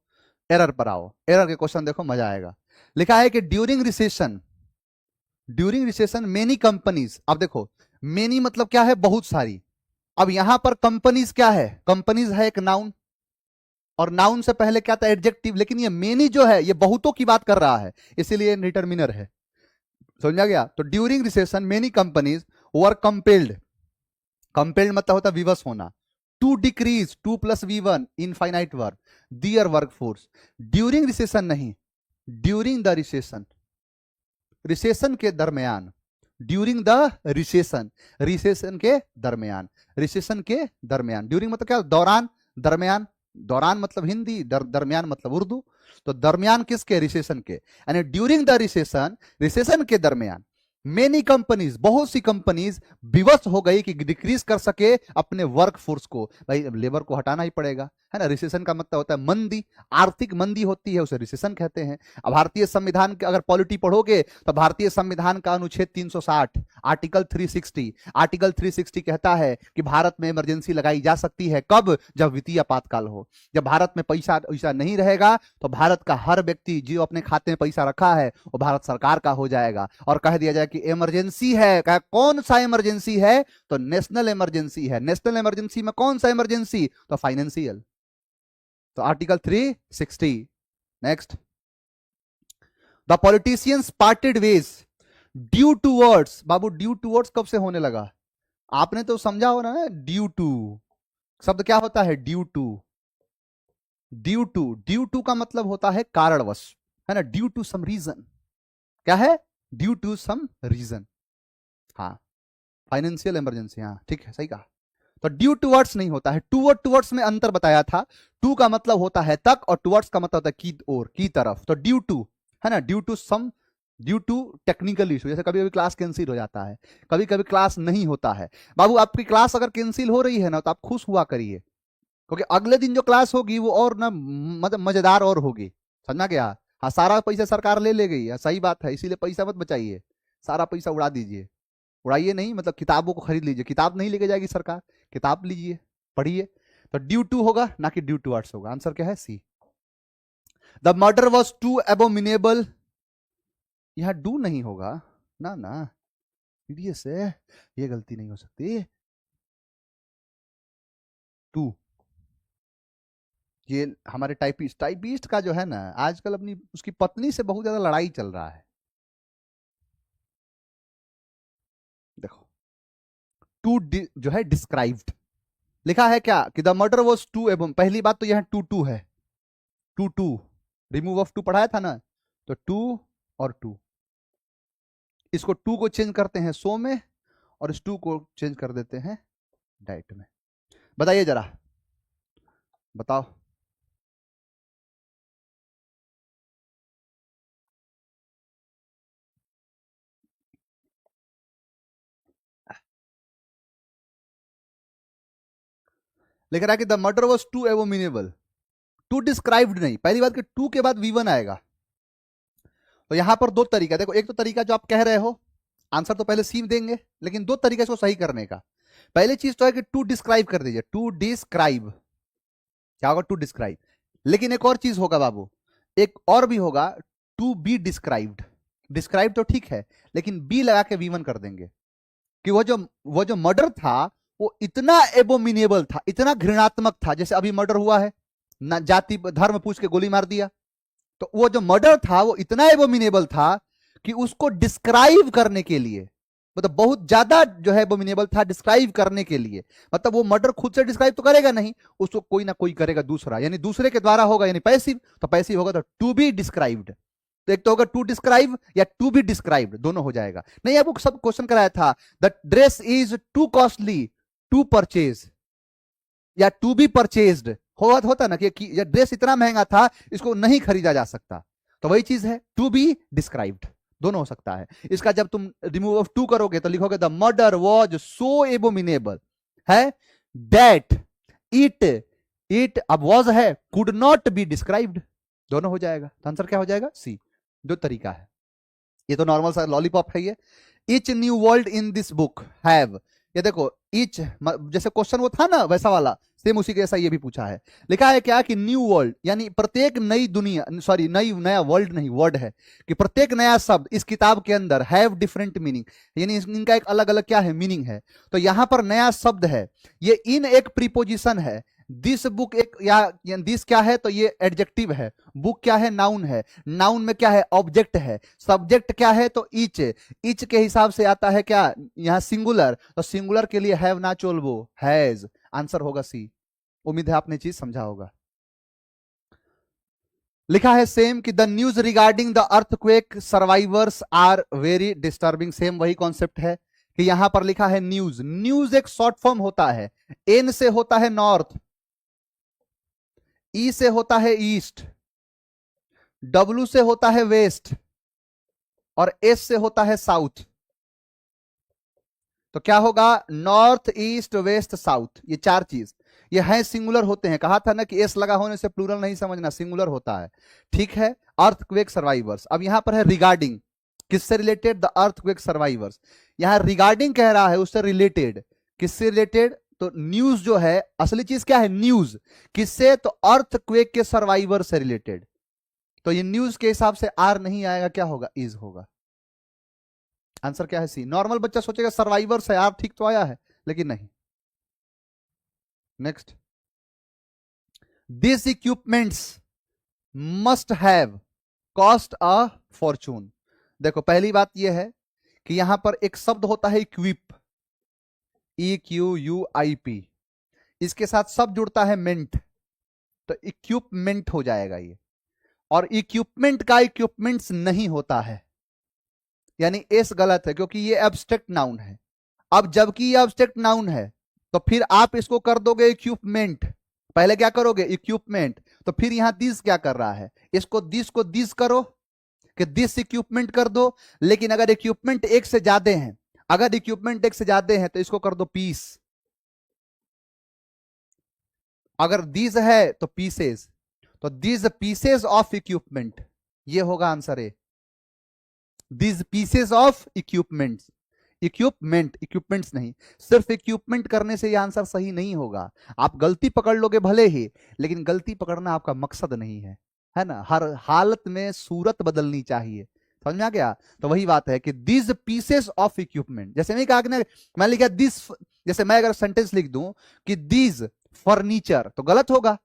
एरर पर आओ। एरर के क्वेश्चन देखो, मजा आएगा। लिखा है कि during recession, during recession many companies. अब देखो, मेनी मतलब क्या है? बहुत सारी। अब यहां पर कंपनीज क्या है? कंपनीज है एक नाउन, और नाउन से पहले क्या था? एडजेक्टिव। लेकिन ये मेनी जो है ये बहुतों की बात कर रहा है, इसीलिए डिटरमिनर है। समझा गया? तो during recession many companies were compelled, compelled मतलब होता है विवश होना, to decrease, to plus V one infinite verb, their workforce. During recession नहीं, ड्यूरिंग द रिसेशन, रिसेशन के दरमियान, ड्यूरिंग द रिसेशन, रिसेशन के दरमियान, रिसेशन के दरमियान। ड्यूरिंग मतलब क्या? दौरान, दरमियान, दौरान मतलब हिंदी, दरमियान मतलब उर्दू। तो दरमियान किसके? रिसेशन के, यानी ड्यूरिंग द रिसेशन, रिसेशन के दरमियान, मेनी कंपनीज, बहुत सी कंपनीज विवश हो गई कि डिक्रीज कर सके अपने वर्क फोर्स को। भाई लेबर को हटाना ही पड़ेगा, है ना। रिसेशन का मतलब होता है मंदी, आर्थिक मंदी होती है, उसे रिसेशन कहते हैं। अब भारतीय संविधान के अगर पॉलिटी पढ़ोगे तो भारतीय संविधान का अनुच्छेद 360, आर्टिकल 360, आर्टिकल 360 कहता है कि भारत में इमरजेंसी लगाई जा सकती है। कब? जब वित्तीय आपातकाल हो। जब भारत में पैसा वैसा नहीं रहेगा तो भारत का हर व्यक्ति जो अपने खाते में पैसा रखा है वो भारत सरकार का हो जाएगा, और कह दिया जाए कि इमरजेंसी है। कहा कौन सा इमरजेंसी है? तो नेशनल इमरजेंसी है। नेशनल इमरजेंसी में कौन सा इमरजेंसी? तो फाइनेंशियल। तो article 360। Next, the politicians parted ways due to words. बाबू ड्यू टू वर्ड्स कब से होने लगा? आपने तो समझा हो ना, ड्यू टू शब्द क्या होता है? Due to, due to, due to का मतलब होता है कारणवश, है ना। ड्यू टू सम रीजन, क्या है? Due to some reason. हाँ, फाइनेंशियल इमरजेंसी, हाँ ठीक है, सही कहा। तो ड्यू टुवर्ड्स नहीं होता है। टुवर्ड्स में अंतर बताया था। टू का मतलब होता है तक और टुवर्ड्स का मतलब होता है की ओर, की तरफ। तो ड्यू टू है ना, ड्यू टू टेक्निकल इशू, जैसे कभी कभी क्लास कैंसिल हो जाता है, कभी कभी क्लास नहीं होता है। बाबू आपकी क्लास अगर कैंसिल हो रही है ना, तो आप खुश हुआ करिए, क्योंकि अगले दिन जो क्लास होगी वो और ना मतलब मजेदार और होगी। समझा गया? हाँ, सारा पैसा सरकार ले गई है, सही बात है, इसीलिए पैसा मत बचाइए, सारा पैसा उड़ा दीजिए। उड़ाइए नहीं, मतलब किताबों को खरीद लीजिए, किताब नहीं लेके जाएगी सरकार, किताब लीजिए, पढ़िए। तो ड्यू टू होगा ना कि ड्यू टुवर्ड्स होगा। आंसर क्या है? C. The murder was too abominable, यहां डू नहीं होगा ना, ना सीरियस है, ये गलती नहीं हो सकती। टू, ये हमारे टाइपिस्ट का जो है ना, आजकल अपनी उसकी पत्नी से बहुत ज्यादा लड़ाई चल रहा है। देखो, टू जो है डिस्क्राइब्ड लिखा है क्या कि द मर्डर वॉज टू एबोम, पहली बात तो यहां टू टू है, too to, remove of to पढ़ाया था ना, तो टू और टू, इसको टू को चेंज करते हैं सो में, और इस टू को चेंज कर देते हैं डाइट में। बताइए जरा, बताओ। लिख रहा है कि the murder was too abominable, to described नहीं, पहली बात कि टू के बाद वी वन आएगा। तो यहां पर दो तरीका देखो, एक तो तरीका जो आप कह रहे हो, आंसर तो पहले सी देंगे, लेकिन दो तरीका इसको सही करने का। पहली चीज तो है कि टू डिस्क्राइब कर दीजिए, टू डिस्क्राइब, क्या होगा? To describe. लेकिन एक और चीज होगा बाबू, एक और भी होगा, टू बी डिस्क्राइब्ड। डिस्क्राइब तो ठीक है, लेकिन बी लगा के वी वन कर देंगे, कि वो जो मर्डर था वो इतना एबोमिनेबल था, इतना घृणात्मक था, जैसे अभी मर्डर हुआ है ना, जाति धर्म पूछ के गोली मार दिया, तो वो जो मर्डर था वो इतना एबोमिनेबल था कि उसको डिस्क्राइब करने के लिए, मतलब बहुत ज्यादा जो है एबोमिनेबल था डिस्क्राइब करने के लिए, मतलब वो मर्डर खुद से डिस्क्राइब तो करेगा नहीं, उसको कोई ना कोई करेगा दूसरा, यानी दूसरे के द्वारा होगा, यानी पैसिव, तो पैसिव होगा तो टू बी डिस्क्राइब्ड। तो एक तो होगा टू डिस्क्राइब या टू बी डिस्क्राइब्ड, दोनों हो जाएगा। नहीं, आपको सब क्वेश्चन कराया था, the dress is too costly to purchase या टू बी परचेज्ड, होता ना कि ये ड्रेस इतना महंगा था इसको नहीं खरीदा जा सकता, तो वही चीज है टू बी डिस्क्राइब्ड, दोनों हो सकता है। इसका जब तुम रिमूव ऑफ टू करोगे तो लिखोगे the murder was so abominable है दैट इट इट अब वॉज है कुड नॉट बी डिस्क्राइब्ड, दोनों हो जाएगा। तो आंसर क्या हो जाएगा? सी। दो तरीका है, ये तो नॉर्मल सा लॉलीपॉप है ये। Etch new world in this book have, ये देखो इच जैसे क्वेश्चन वो था ना वैसा वाला, सेम उसी के जैसा ये भी पूछा है। लिखा है क्या कि न्यू वर्ल्ड, यानी प्रत्येक नई दुनिया, सॉरी नया वर्ल्ड नहीं, वर्ड है, कि प्रत्येक नया शब्द इस किताब के अंदर हैव डिफरेंट मीनिंग, यानी इनका एक अलग अलग क्या है? मीनिंग है। तो यहां पर नया शब्द है, ये इन एक प्रीपोजिशन है, दिस बुक एक या दिस क्या है? तो ये एडजेक्टिव है, बुक क्या है? नाउन है, नाउन में क्या है? ऑब्जेक्ट है, सब्जेक्ट क्या है? तो इच, इच के हिसाब से आता है क्या यहां? सिंगुलर, तो सिंगुलर के लिए हैव ना चोलबो, हैज, आंसर होगा सी। उम्मीद है आपने चीज समझा होगा। लिखा है सेम कि the news regarding the earthquake survivors are very disturbing, same वही कॉन्सेप्ट है कि यहां पर लिखा है न्यूज, न्यूज एक शॉर्ट फॉर्म होता है, एन से होता है नॉर्थ, ई से होता है ईस्ट, डब्ल्यू से होता है वेस्ट, और एस से होता है साउथ। तो क्या होगा? नॉर्थ ईस्ट वेस्ट साउथ, ये चार चीज ये है सिंगुलर होते हैं। कहा था ना कि एस लगा होने से प्लूरल नहीं समझना, सिंगुलर होता है, ठीक है। अर्थक्वेक सर्वाइवर्स, अब यहां पर है रिगार्डिंग, किससे रिलेटेड? The earthquake survivors. यहां रिगार्डिंग कह रहा है उससे रिलेटेड, किससे रिलेटेड? तो न्यूज जो है, असली चीज क्या है? न्यूज, किससे? तो अर्थक्वेक के सर्वाइवर से रिलेटेड। तो ये न्यूज के हिसाब से आर नहीं आएगा, क्या होगा? इज होगा। आंसर क्या है? सी। नॉर्मल बच्चा सोचेगा सर्वाइवर्स है, आर ठीक तो आया है, लेकिन नहीं। Next, this equipments must have cost a Fortune. देखो पहली बात यह है कि यहां पर एक शब्द होता है equip, E Q U I P, इसके साथ शब्द जुड़ता है मेंट, तो इक्विपमेंट हो जाएगा ये। और इक्विपमेंट का इक्विपमेंट्स नहीं होता है, यानी एस गलत है, क्योंकि ये एब्स्ट्रैक्ट नाउन है। अब जबकि ये एब्स्ट्रैक्ट नाउन है, तो फिर आप इसको कर दोगे इक्विपमेंट। पहले क्या करोगे? इक्विपमेंट। तो फिर यहां दिस क्या कर रहा है? इसको दिस करो कि दिस इक्विपमेंट कर दो। लेकिन अगर इक्विपमेंट एक से ज्यादा हैं, अगर इक्विपमेंट एक से ज्यादा हैं तो इसको कर दो पीस। अगर दिस है तो पीसेस, तो दिस पीसेस ऑफ इक्विपमेंट, ये होगा आंसर है। This pieces of equipments, equipments नहीं, सिर्फ इक्विपमेंट करने से ये आंसर सही नहीं होगा। आप गलती पकड़ लोगे भले ही, लेकिन गलती पकड़ना आपका मकसद नहीं है ना। हर हालत में सूरत बदलनी चाहिए, समझ में आ गया? तो वही बात है कि दिस पीसेस ऑफ इक्विपमेंट, जैसे मैं कहा कि मैं लिखा दिस, जैसे मैं अगर सेंटेंस लिख दूं कि दिस फर्नीचर, तो गलत होगा,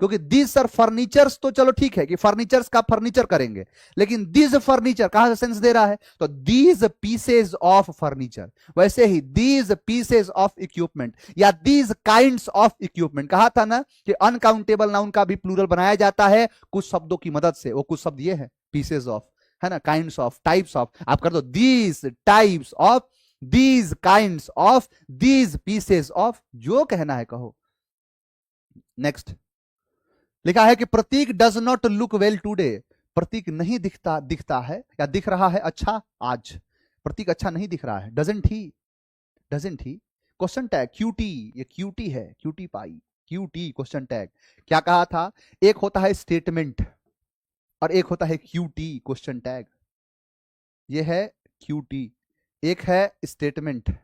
क्योंकि दिस सर फर्नीचर्स तो चलो ठीक है कि फर्नीचर्स का फर्नीचर करेंगे, लेकिन दिस फर्नीचर कहां से सेंस दे रहा है? तो दीज पीसेज ऑफ फर्नीचर। वैसे ही दीज पीसेज ऑफ इक्विपमेंट या दीज काइंड्स ऑफ इक्विपमेंट, कहा था ना कि अनकाउंटेबल नाउन का भी प्लूरल बनाया जाता है कुछ शब्दों की मदद से। वो कुछ शब्द ये है, पीसेज ऑफ, है ना, काइंड्स ऑफ, टाइप्स ऑफ। आप कर दो these types of, these kinds of, these pieces of, जो कहना है कहो। नेक्स्ट लिखा है कि Prateek does not look well today. Prateek नहीं दिखता है या दिख रहा है अच्छा आज। प्रतीक अच्छा नहीं दिख रहा है, doesn't he, doesn't he. Question tag QT, ये क्यूटी है, QT pie, QT question tag. क्या कहा था? एक होता है स्टेटमेंट और एक होता है क्यूटी क्वेश्चन टैग। ये है क्यूटी, एक है स्टेटमेंट।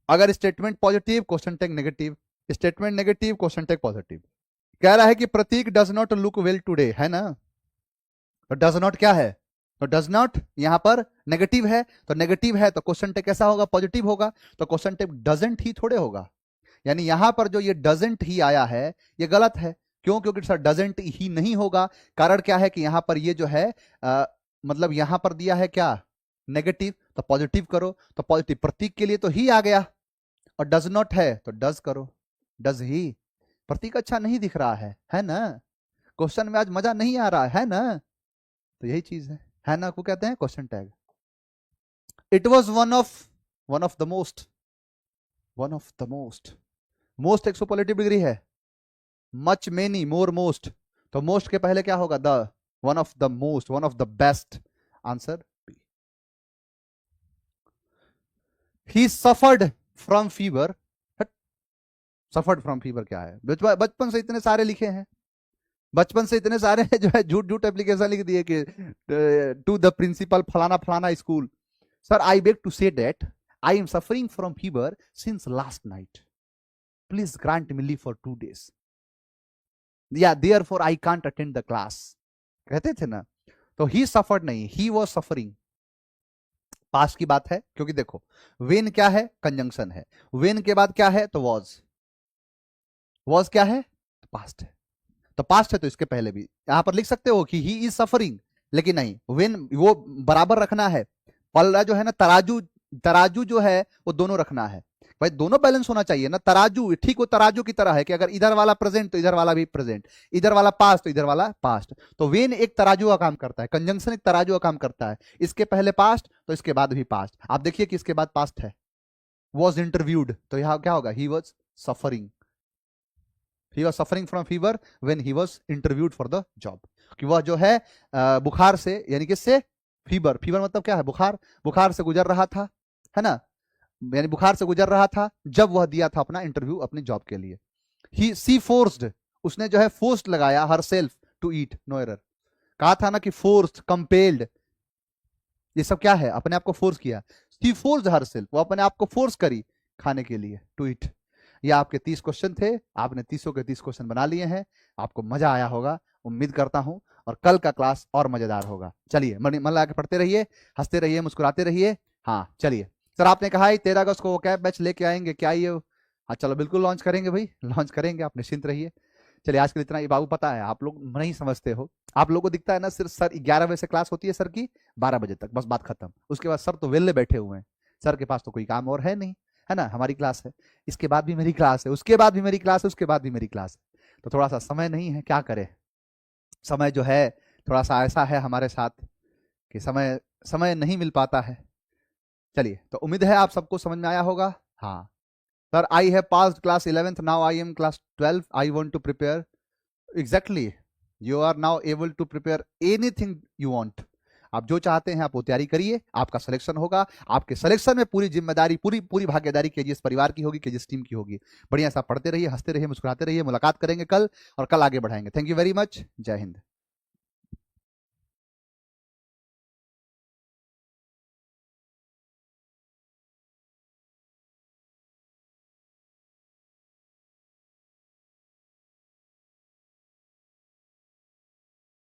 अगर statement positive, question tag negative, statement negative, question tag positive. कह रहा है कि Prateek does not look well today, है ना। तो डज नॉट क्या है? तो डज नॉट यहां पर नेगेटिव है, तो नेगेटिव है तो क्वेश्चन टैग कैसा होगा? पॉजिटिव होगा। तो क्वेश्चन टैग डजंट ही थोड़े होगा। यानी यहां पर जो ये डजंट ही आया है ये गलत है। क्यों? क्योंकि सर डजंट ही नहीं होगा। कारण क्या है कि यहां पर ये जो है मतलब यहां पर दिया है क्या? नेगेटिव, तो पॉजिटिव करो। तो पॉजिटिव प्रतीक के लिए तो ही आ गया, और डज नॉट है तो डज करो, डज ही। प्रतीक अच्छा नहीं दिख रहा है ना। क्वेश्चन में आज मजा नहीं आ रहा है ना। तो यही चीज है ना, को कहते हैं question tag. It was one of the most, one of the most, most एक सुपरलेटिव डिग्री है। मच, मेनी, मोर, मोस्ट, तो मोस्ट के पहले क्या होगा? The, one of the most, one of the best. Answer B. He suffered from fever. Suffered from fever क्या है? बचपन से इतने सारे लिखे हैं, बचपन से इतने सारे जो है झूठ झूठ एप्लीकेशन लिख दिए कि टू द प्रिंसिपल फलाना फलाना school. Sir I beg to say that I am suffering from fever since last night, please grant me leave for 2 days, या therefore I can't attend the class, कहते थे ना। तो ही सफर्ड नहीं, he was suffering. Past की बात है, क्योंकि देखो वेन क्या है? कंजंक्शन है। वेन के बाद क्या है? तो वॉज, वॉज क्या है? पास्ट है। तो पास्ट है तो इसके पहले भी यहां पर लिख सकते हो कि ही इज सफरिंग, लेकिन नहीं, वेन वो बराबर रखना है। पल्ला जो है ना, तराजू, तराजू जो है वो दोनों रखना है भाई, दोनों बैलेंस होना चाहिए ना। तराजू ठीक वो तराजू की तरह है कि अगर इधर वाला प्रेजेंट तो इधर वाला भी प्रेजेंट, इधर वाला पास्ट तो इधर वाला पास्ट। तो वेन एक तराजू का काम करता है, कंजंक्शन एक तराजू का काम करता है। इसके पहले पास्ट तो इसके बाद भी पास्ट। आप देखिए कि इसके बाद पास्ट है, वॉज इंटरव्यूड, तो यहां क्या होगा? He was suffering, he was suffering from fever when he was interviewed for the job। कि वह जो है बुखार से, यानी किससे? फीवर, फीवर मतलब क्या है? बुखार, बुखार से गुजर रहा था, है ना, यानी बुखार से गुजर रहा था जब वह दिया था अपना इंटरव्यू अपनी जॉब के लिए। ही सी फोर्स्ड, उसने जो है फोर्स्ड लगाया herself to eat, no error. कहा था ना कि फोर्स्ड, कंपेल्ड, ये सब क्या है? अपने आप को फोर्स किया। सी फोर्स्ड हर सेल्फ, वो अपने आप को फोर्स करी खाने के लिए, टू ईट। ये आपके 30 क्वेश्चन थे, आपने 30 के 30 क्वेश्चन बना लिए हैं। आपको मजा आया होगा उम्मीद करता हूं, और कल का क्लास और मजेदार होगा। चलिए मन लगा के पढ़ते रहिए, हंसते रहिए, मुस्कुराते रहिए। हाँ चलिए, सर आपने कहा है 13 अगस्त को वो कैब बैच लेके आएंगे, क्या ये? हाँ चलो बिल्कुल लॉन्च करेंगे भाई, लॉन्च करेंगे, आप निश्चिंत रहिए। चलिए आज के लिए इतना ही। बाबू पता है आप लोग नहीं समझते हो, आप लोगों को दिखता है ना सिर्फ सर 11 बजे से क्लास होती है सर की, 12 बजे तक, बस बात खत्म। उसके बाद सर तो वेले बैठे हुए हैं, सर के पास तो कोई काम और है नहीं, है ना। हमारी क्लास है, इसके बाद भी मेरी क्लास है, उसके बाद भी मेरी क्लास है, उसके बाद भी मेरी क्लास है। तो थोड़ा सा समय नहीं है, क्या करें, समय जो है थोड़ा सा ऐसा है हमारे साथ कि समय समय नहीं मिल पाता है। चलिए, तो उम्मीद है आप सबको समझ में आया होगा। हाँ sir, I have passed class 11th, now I am class 12, I want to prepare. Exactly, you are now able to prepare anything you want. आप जो चाहते हैं आप वो तैयारी करिए, आपका सिलेक्शन होगा। आपके सिलेक्शन में पूरी जिम्मेदारी, पूरी पूरी भागीदारी केजीएस परिवार की होगी, केजीएस टीम की होगी। बढ़िया सा पढ़ते रहिए, हंसते रहिए, मुस्कुराते रहिए। मुलाकात करेंगे कल, और कल आगे बढ़ाएंगे। Thank you very much. जय हिंद।